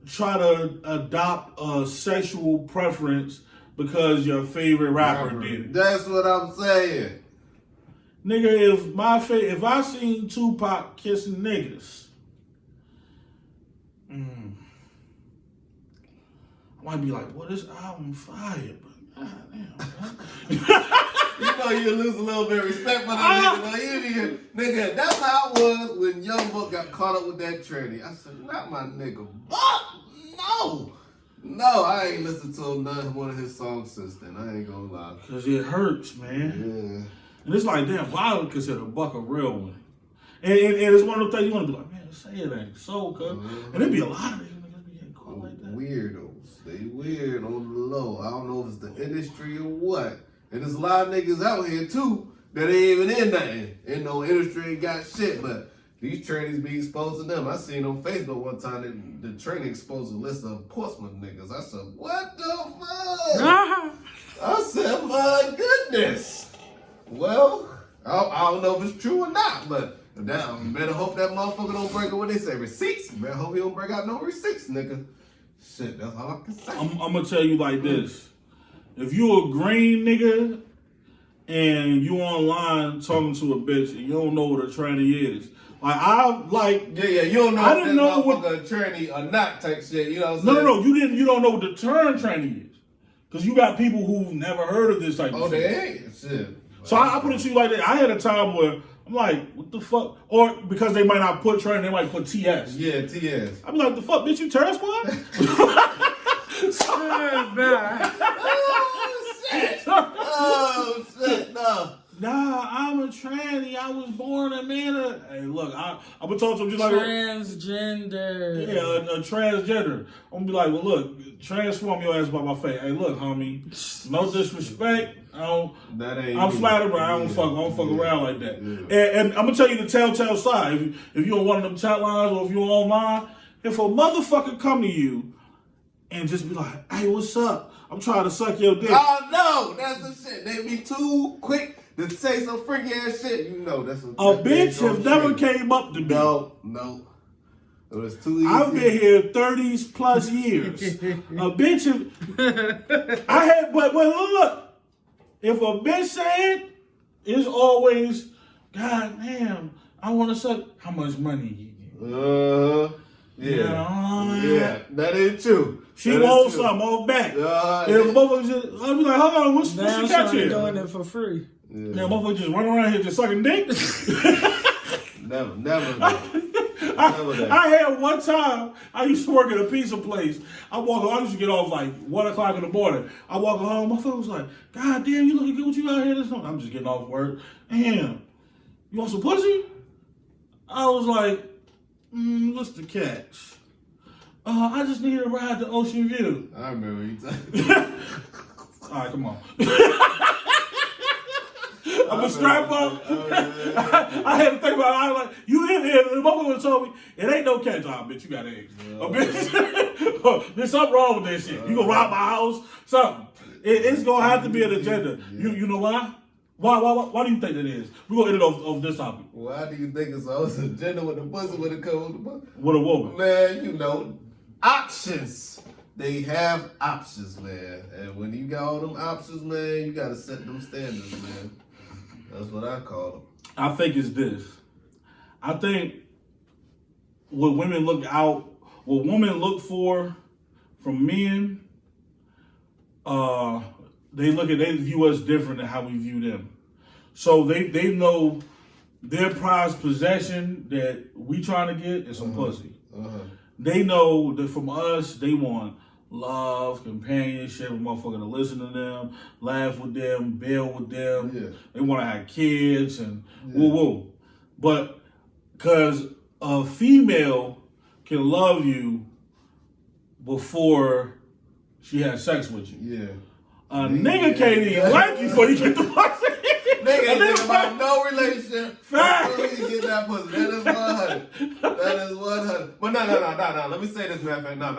try to adopt a sexual preference because your favorite rapper did it. That's what I'm saying. Nigga, if I seen Tupac kissing niggas, I might be like, well, this album fire, but goddamn. You know you lose a little bit of respect for that nigga. That's how it was when Young Buck got caught up with that tranny. I said, not my nigga Buck. No, I ain't listened to one of his songs since then. I ain't gonna lie. Because it hurts, man. Yeah. And it's like, damn, why would I consider Buck a real one? And it's one of those things you want to be like, man, say it ain't so, cuz. And there'd be a lot of niggas be getting caught like that. Weirdos. They weird on the low. I don't know if it's the industry or what. And there's a lot of niggas out here, too, that ain't even in nothing. In no industry, ain't got shit, but these trannies be exposing them. I seen on Facebook one time that the tranny exposed a list of Portsmouth niggas. I said, what the fuck? I said, my goodness. Well, I don't know if it's true or not, but now, you better hope that motherfucker don't break out what they say, receipts. You better hope he don't break out no receipts, nigga. Shit, that's all I can say. I'm going to tell you like this. If you a green nigga and you online talking to a bitch and you don't know what a tranny is, you don't know I didn't know what a tranny or not type shit. You know what I'm saying? No, you don't know what the term tranny is, because you got people who've never heard of this type of shit. They ain't shit. So I put it to you like that. I had a time where I'm like, what the fuck? Or because they might not put tranny, they might put TS. Yeah, TS. I'm like, the fuck, bitch, you terror squad? Oh shit, no. Nah, I'm a tranny. I was born a man. Hey, look, I'm gonna talk to him just like transgender. Yeah, a transgender. I'm gonna be like, well, look, transform your ass by my face. Hey, look, homie, no disrespect. I'm flattered, but I don't fuck around like that. Yeah. And I'm gonna tell you the telltale side. If you're on one of them chat lines or if you're online, if a motherfucker come to you and just be like, hey, what's up? I'm trying to suck your dick. Oh no, that's the shit. They be too quick to say some freaky ass shit. You know that's some a bitch have never came up to me. No. It was too easy. I've been here 30 plus years. A bitch have but look. If a bitch said, it's always, God damn, I want to suck. How much money you get? Yeah, that ain't true. She wants something on back. I'll be like, hold on, what's she catch here? Doing it for free. Yeah, motherfucker just run around here just sucking dick. Never. I had one time, I used to work at a pizza place. I used to get off like 1 o'clock in the morning. I walk home, my phone was like, God damn, you looking good, what you out here this morning? I'm just getting off work. Damn, you want some pussy? I was like, what's the catch? I just needed a ride to Ocean View. I remember you All right, come on. I'm gonna strap up. I had to think about it. I was like, you in here. The motherfucker told me, it ain't no catch. Oh, bitch, you got eggs. Oh, bitch, there's something wrong with that shit. You gonna rob my house? Something. It's gonna have to be an agenda. You know why? Why do you think that is? We're gonna end it off this topic. Why do you think it's always an agenda with the pussy when it comes with the pussy? With a woman. Man, you know, options. They have options, man. And when you got all them options, man, you gotta set them standards, man. That's what I call them. I think it's this. I think what women look for from men, they view us different than how we view them. So they know their prized possession that we trying to get is some pussy. They know that from us, they want love, companionship, a motherfucker to listen to them, laugh with them, build with them. Yeah. They want to have kids and woo. But because a female can love you before she has sex with you. Yeah. A nigga can't even like you before you get the pussy. Nigga ain't thinking about no relationship until you get that pussy. That is 100. That is 100. But no. Let me say this, man. No,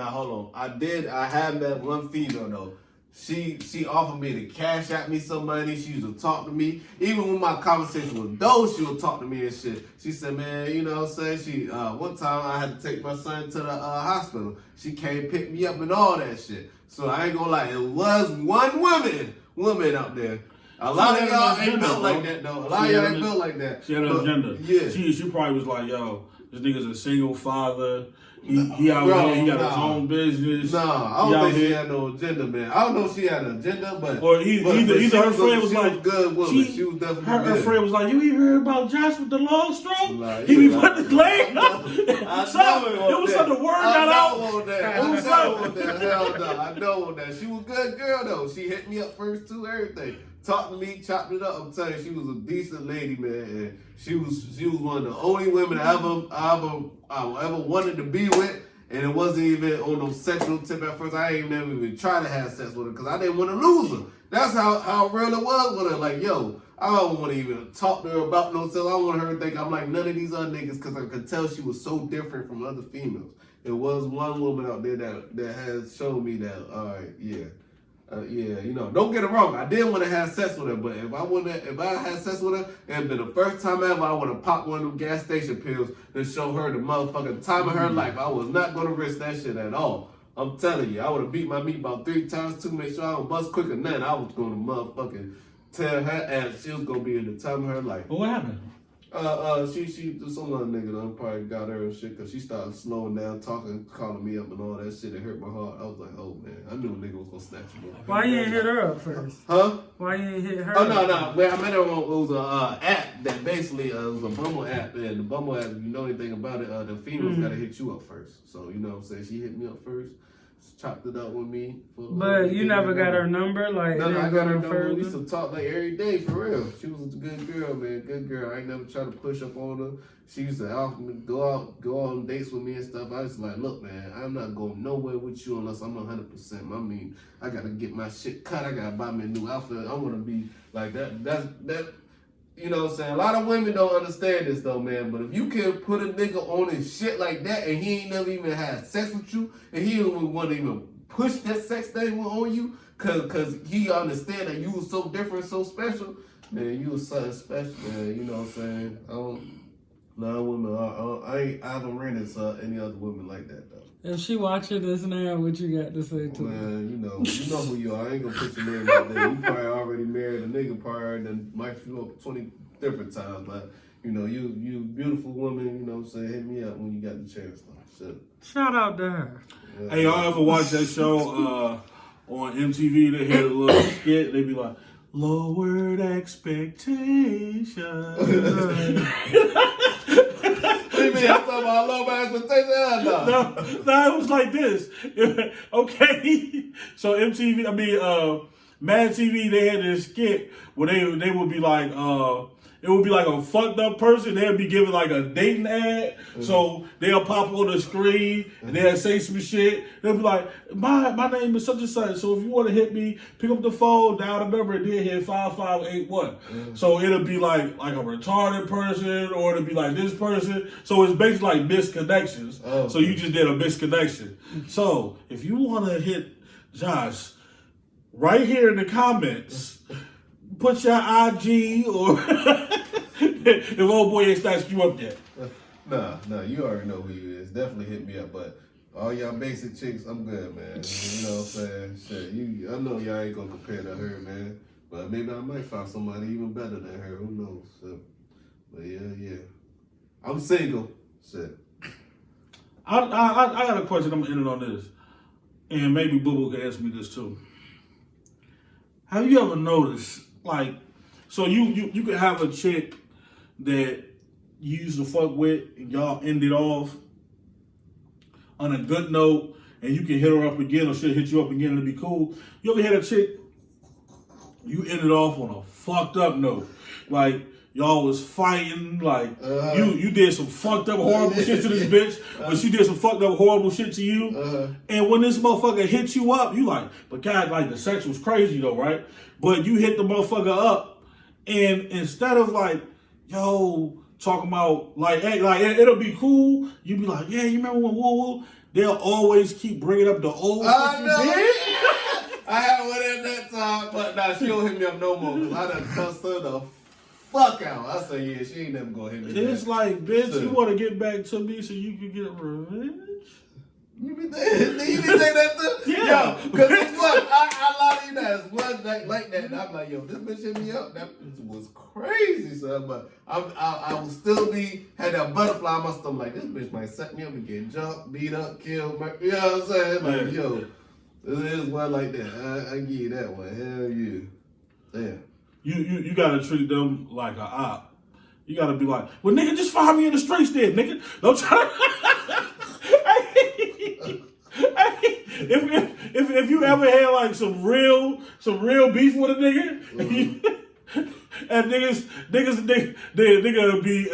hold on. I had that one female though. She offered me to cash at me some money. She used to talk to me. Even when my conversation was dull, she would talk to me and shit. She said, man, you know what I'm saying? One time I had to take my son to the hospital. She came pick me up and all that shit. So I ain't gonna lie, it was one woman out there. A lot of y'all ain't built like that though. A lot of y'all ain't built like that. She had an agenda. Yeah. She probably was like, yo, this nigga's a single father. He out here, he got his own business. I don't think she had no agenda, man. I don't know if she had an agenda, but either her friend was like, she was a good woman. She was definitely good. Her friend was like, you ain't heard about Josh with the long stroke? Like, he be putting his leg up. It was something word got out. I know that. Hell no. I know that. She was a good girl though. She hit me up first too, everything. Talked to me, chopped it up. I'm telling you, she was a decent lady, man. And she was one of the only women I ever wanted to be with. And it wasn't even on no sexual tip at first. I ain't never even tried to have sex with her because I didn't want to lose her. That's how real it was with her. Like, yo, I don't want to even talk to her about no sex. I want her to think I'm like none of these other niggas because I could tell she was so different from other females. There was one woman out there that has shown me that, all right, you know, don't get it wrong. I did want to have sex with her, but if I had sex with her, it'd been the first time ever I would have popped one of them gas station pills to show her the motherfucking time of her life. I was not going to risk that shit at all. I'm telling you, I would have beat my meat about 3 times to make sure I don't bust quicker than that. I was going to motherfucking tell her ass she was going to be in the time of her life. Well, what happened? She some other nigga done probably got her and shit because she started slowing down, talking, calling me up and all that shit. It hurt my heart. I was like, oh man, I knew a nigga was gonna snatch me. Why you ain't hit her up first? Huh? Why you ain't hit her? Oh no. Well, I met her on it was a app that basically it was a Bumble app, and the Bumble app, if you know anything about it, the females gotta hit you up first. So you know what I'm saying? She hit me up first. Chopped it up with me. But you never got her number? Like, no, I got her number. We used to talk like every day, for real. She was a good girl, man. Good girl. I ain't never tried to push up on her. She used to go on dates with me and stuff. I was like, look, man, I'm not going nowhere with you unless I'm 100%. I mean, I got to get my shit cut. I got to buy me a new outfit. I want to be like that. That. You know what I'm saying? A lot of women don't understand this though, man. But if you can put a nigga on his shit like that and he ain't never even had sex with you and he don't want to even push that sex thing on you cause he understand that you was so different, so special, man, you was something special, man. You know what I'm saying? I haven't ran into any other women like that though. If she watching this now, what you got to say to her? Man, you know who you are. I ain't gonna put your name out there. You probably already married a nigga prior, then might you up 20 different times. But you know, you beautiful woman. You know what I'm saying? Hit me up when you got the chance. Shit. Shout out to her. Yeah. Hey, y'all ever watch that show on MTV? They had a little skit. They be like, lowered expectations. No, it was like this. Okay, so Mad TV, they had this skit where they would be like, it it would be like a fucked up person. They'll be giving like a dating ad. So they'll pop on the screen and they'll say some shit. They'll be like, my name is such and such. So if you want to hit me, pick up the phone, dial the number, and then hit 5581. So it'll be like a retarded person, or it'll be like this person. So it's basically like misconnections. So you just did a misconnection. So if you want to hit Josh, right here in the comments, put your IG, or if old boy ain't snatched you up yet. Nah, you already know who he is. Definitely hit me up, but all y'all basic chicks, I'm good, man. You know what I'm saying? Shit, I know y'all ain't gonna compare to her, man. But maybe I might find somebody even better than her. Who knows? So, but yeah. I'm single. Shit. I got a question. I'm gonna end it on this, and maybe Boo Boo can answer me this too. Have you ever noticed, like, so you could have a chick that you used to fuck with, and y'all ended off on a good note, and you can hit her up again, or she'll hit you up again and it'll be cool. You ever had a chick, you ended off on a fucked up note, like y'all was fighting, like you did some fucked up horrible shit to this bitch, but she did some fucked up horrible shit to you, and when this motherfucker hit you up, you like, but God, like the sex was crazy though, right? But you hit the motherfucker up, and instead of like, yo, talking about like, hey, like it'll be cool, you be like, yeah, you remember when woo? They'll always keep bringing up the old shit you did. I had one at that time, but nah, she don't hit me up no more, because I done cussed her the fuck out. I say, yeah, she ain't never gonna hit me. It's like, bitch, you want to get back to me so you can get revenge? You be saying that too? Yeah. Yo, because it's what? I lie to you now. It's one like that. And I'm like, yo, this bitch hit me up. That was crazy, son. But I will still had that butterfly in my stomach. Like, this bitch might set me up and get jumped, beat up, killed. You know what I'm saying? Like, yo, this is one like that. I give you that one. Hell yeah. Damn. You gotta treat them like a op. You gotta be like, well, nigga, just find me in the streets then, nigga. Don't try to... if you ever had like some real beef with a nigga, and nigga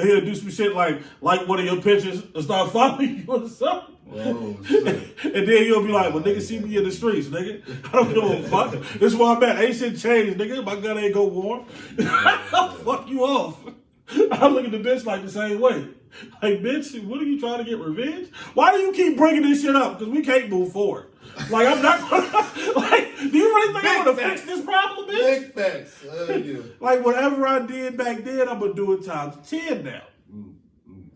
he'll do some shit like one of your pictures and start following you or something. Oh, shit. And then you'll be like, well, nigga, see me in the streets, nigga. I don't give a fuck. This is where I'm at. Ain't shit changed, nigga. My gun ain't go warm. I'll fuck you off. I look at the bitch like the same way. Like, bitch, what are you trying to get revenge? Why do you keep bringing this shit up? Because we can't move forward. Like, I'm not gonna, like, do you really think I'm gonna fix this problem, bitch? Big facts. Yeah. Like, whatever I did back then, I'm gonna do it times 10 now.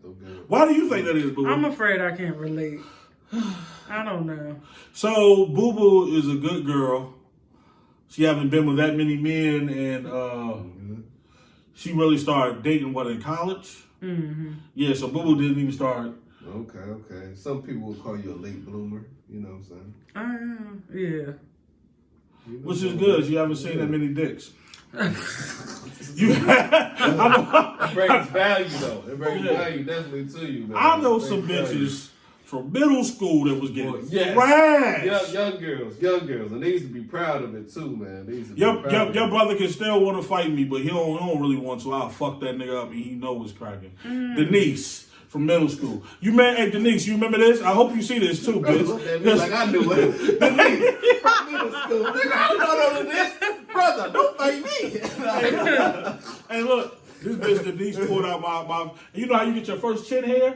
Okay. Why do you think that is, Boo Boo? I'm afraid I can't relate. I don't know. So, Boo Boo is a good girl. She haven't been with that many men, and she really started dating, in college? Mm-hmm. Yeah, so Boo Boo didn't even start. Okay. Some people will call you a late bloomer. You know what I'm saying? Yeah. Which is good. You haven't seen that many dicks. It brings value, though. It brings value definitely to you, man. I know some bitches from middle school that was getting thrashed. Young girls. And they used to be proud of it, too, man. They used to be your brother can still want to fight me, but he don't really want to. I'll fuck that nigga up and he know it's cracking. Denise. From middle school. Hey, Denise, you remember this? I hope you see this too, bitch. Look at me like I knew it. Denise, from middle school. Nigga, I know this. Brother, don't fight me. Hey, look, this bitch Denise pulled out my. You know how you get your first chin hair?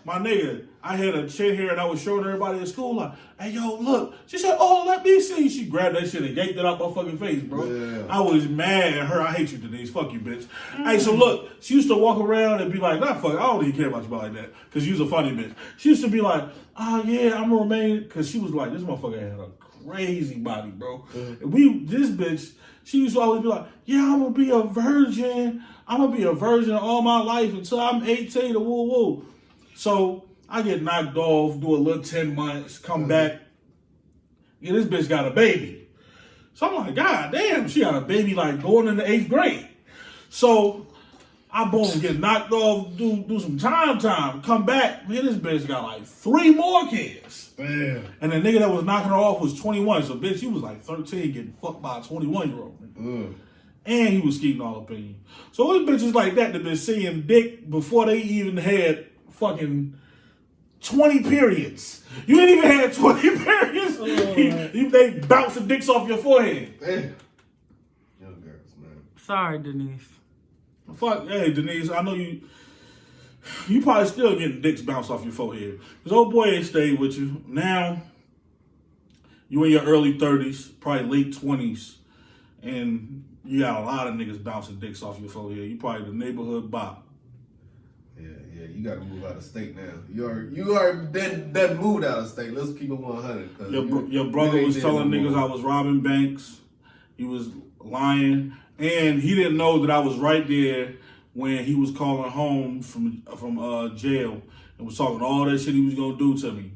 My nigga, I had a chin hair and I was showing everybody at school like, hey, yo, look. She said, oh, let me see. She grabbed that shit and yanked it out my fucking face, bro. Yeah. I was mad at her. I hate you, Denise. Fuck you, bitch. Hey, so look, she used to walk around and be like, nah, fuck, I don't even care about you like that. Because you was a funny bitch. She used to be like, oh, yeah, I'm going to remain. Because she was like, this motherfucker had a crazy body, bro. And this bitch, she used to always be like, yeah, I'm going to be a virgin. I'm going to be a virgin all my life until I'm 18 and woo-woo. So I get knocked off, do a little 10 months, come back. Yeah, this bitch got a baby. So I'm like, God damn, she got a baby like going in the 8th grade. So I boom, get knocked off, do some time, come back. Man, this bitch got like 3 more kids. Damn. And the nigga that was knocking her off was 21. So bitch, she was like 13 getting fucked by a 21-year-old. And he was skeeting all up in you. So there's bitches like that been seeing dick before they even had fucking 20 periods. You ain't even had 20 periods. They bouncing dicks off your forehead. Damn. Young girls, man. Sorry, Denise. Fuck, hey, Denise, I know you probably still getting dicks bounced off your forehead. Because old boy ain't stayed with you. Now, you in your early 30s, probably late 20s, and you got a lot of niggas bouncing dicks off your forehead. You probably the neighborhood bop. Yeah, you gotta move out of state now. You already done moved out of state. Let's keep it 100. Your brother was telling niggas I was robbing banks. He was lying. And he didn't know that I was right there when he was calling home from jail and was talking all that shit he was gonna do to me.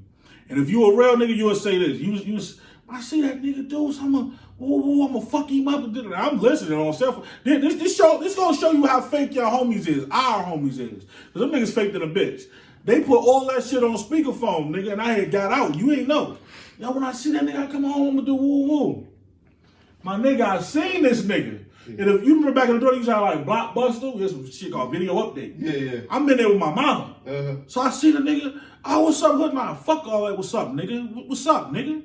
And if you a real nigga, you would say this. You was I see that nigga do something. I'm gonna fuck him up. I'm listening on cell phone. This gonna show you how fake your homies is. Our homies is. Cause them niggas faked in a bitch. They put all that shit on speakerphone, nigga, and I had got out. You ain't know. Yo, when I see that nigga, I come home, I'm gonna do woo woo. My nigga, I seen this nigga. And if you remember back in the day, you sound like Blockbuster. There's some shit called Video Update. Yeah. I'm in there with my mama. So I see the nigga. Oh, what's up, hood? Nah, fuck all that. What's up, nigga? What's up, nigga?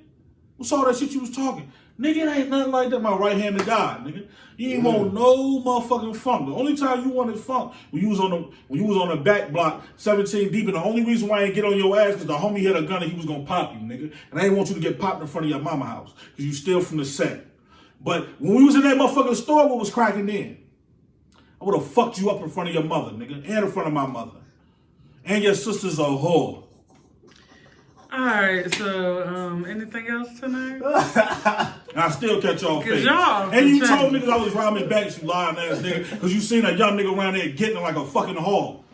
What's all that shit you was talking? Nigga, it ain't nothing like that. My right hand to God, nigga. You ain't want no motherfucking funk. The only time you wanted funk when you was on the back block, 17 deep, and the only reason why I ain't get on your ass because the homie had a gun and he was gonna pop you, nigga. And I ain't want you to get popped in front of your mama house because you still from the set. But when we was in that motherfucking store, what was cracking then? I would have fucked you up in front of your mother, nigga, and in front of my mother. And your sister's a whore. Alright, so anything else tonight? And I still catch y'all face. Y'all And you told niggas I was robbing banks, you lying ass nigga, because you seen a young nigga around there getting like a fucking hog.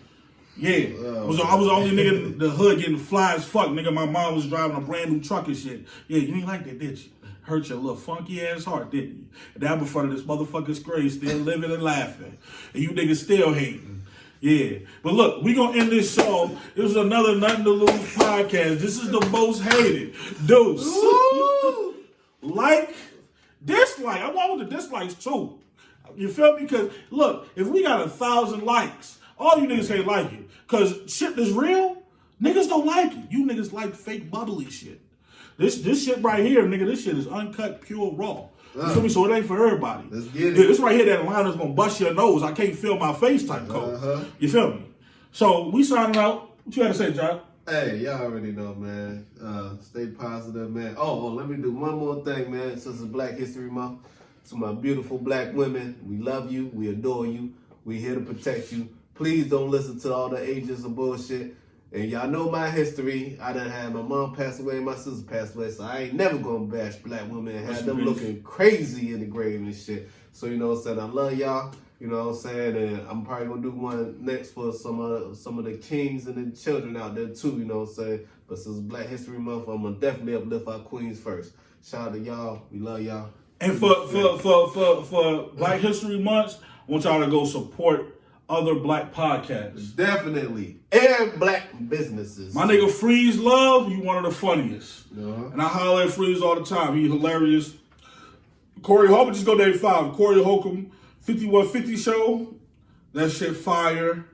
Yeah. I was the only nigga in the hood getting fly as fuck, nigga. My mom was driving a brand new truck and shit. Yeah, you ain't like that, did you? Hurt your little funky ass heart, didn't you? And down in front of this motherfucker's grave, still living and laughing. And you niggas still hating. Yeah. But look, we gonna end this show. It was another Nothing to Lose podcast. This is the most hated. Deuce. Like, dislike. I want the dislikes too. You feel me? Because look, if we got 1,000 likes, all you niggas ain't like it. Because shit that's real, niggas don't like it. You niggas like fake bubbly shit. This shit right here, nigga, this shit is uncut, pure, raw. You feel me? So it ain't for everybody. Let's get it. This right here, that line is gonna bust your nose. I can't feel my face type code. You feel me? So we signing out. What you gotta say, John? Hey, y'all already know, man. Stay positive, man. Oh, let me do one more thing, man. Since it's Black History Month, to my beautiful black women, we love you, we adore you, we here to protect you. Please don't listen to all the agents of bullshit. And y'all know my history. I done had my mom pass away, my sister passed away, so I ain't never gonna bash black women and have them looking crazy in the grave and shit. So you know what I'm saying? I love y'all. You know what I'm saying? And I'm probably gonna do one next for some of the kings and the children out there too. You know what I'm saying? But since it's Black History Month, I'm gonna definitely uplift our queens first. Shout out to y'all. We love y'all. And for Black History Month, I want y'all to go support other black podcasts. Definitely. And black businesses. My nigga Freeze Love, he one of the funniest. And I holler at Freeze all the time. He hilarious. Corey Holcomb, just go there 5. Corey Holcomb, 5150 show. That shit fire.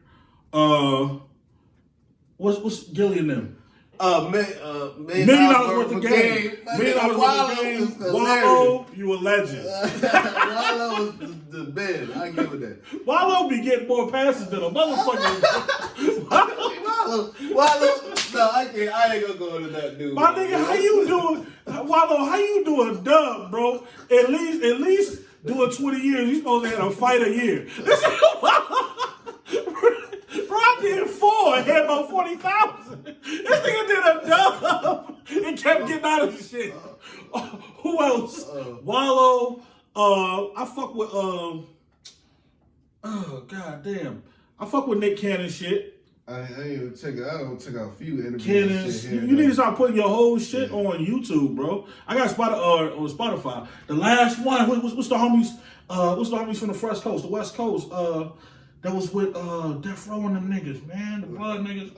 What's Gillian them? $1 million worth of game. $1 million worth of game. Wallow, you a legend. Wallow was the best. I give it that. Wallow be getting more passes than a motherfucker. Wallow. No, I can't. I ain't gonna go into that dude. My nigga, how you doing? Wallow, how you doing dub, bro? At least doing 20 years, you supposed to have a fight a year. Bro, I did 4 and had about 40,000. This nigga did a dub and kept getting out of shit. Who else? Wallow. I fuck with oh god damn. I fuck with Nick Cannon shit. I ain't even check it. I don't check out a few interviews. Cannons. You need to start putting your whole shit on YouTube, bro. I got on Spotify. The last one. What's the homies? What's the homies from the West Coast? The West Coast. That was with Death Row and them niggas, man. The blood niggas.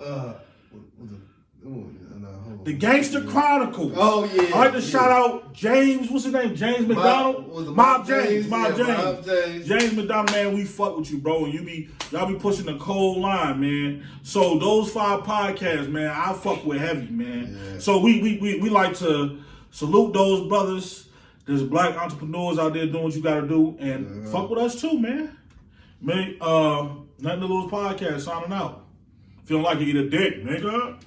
Hold The Gangster Chronicles. Oh, yeah. I like to shout out James, what's his name? James McDonald? Mob James. James. James McDonald, man, we fuck with you, bro. And y'all be pushing the cold line, man. So those 5 podcasts, man, I fuck with heavy, man. Yeah. So we like to salute those brothers. There's black entrepreneurs out there doing what you gotta do. And fuck with us too, man. Nothing to Lose podcast signing out. If you don't like it, eat a dick, nigga.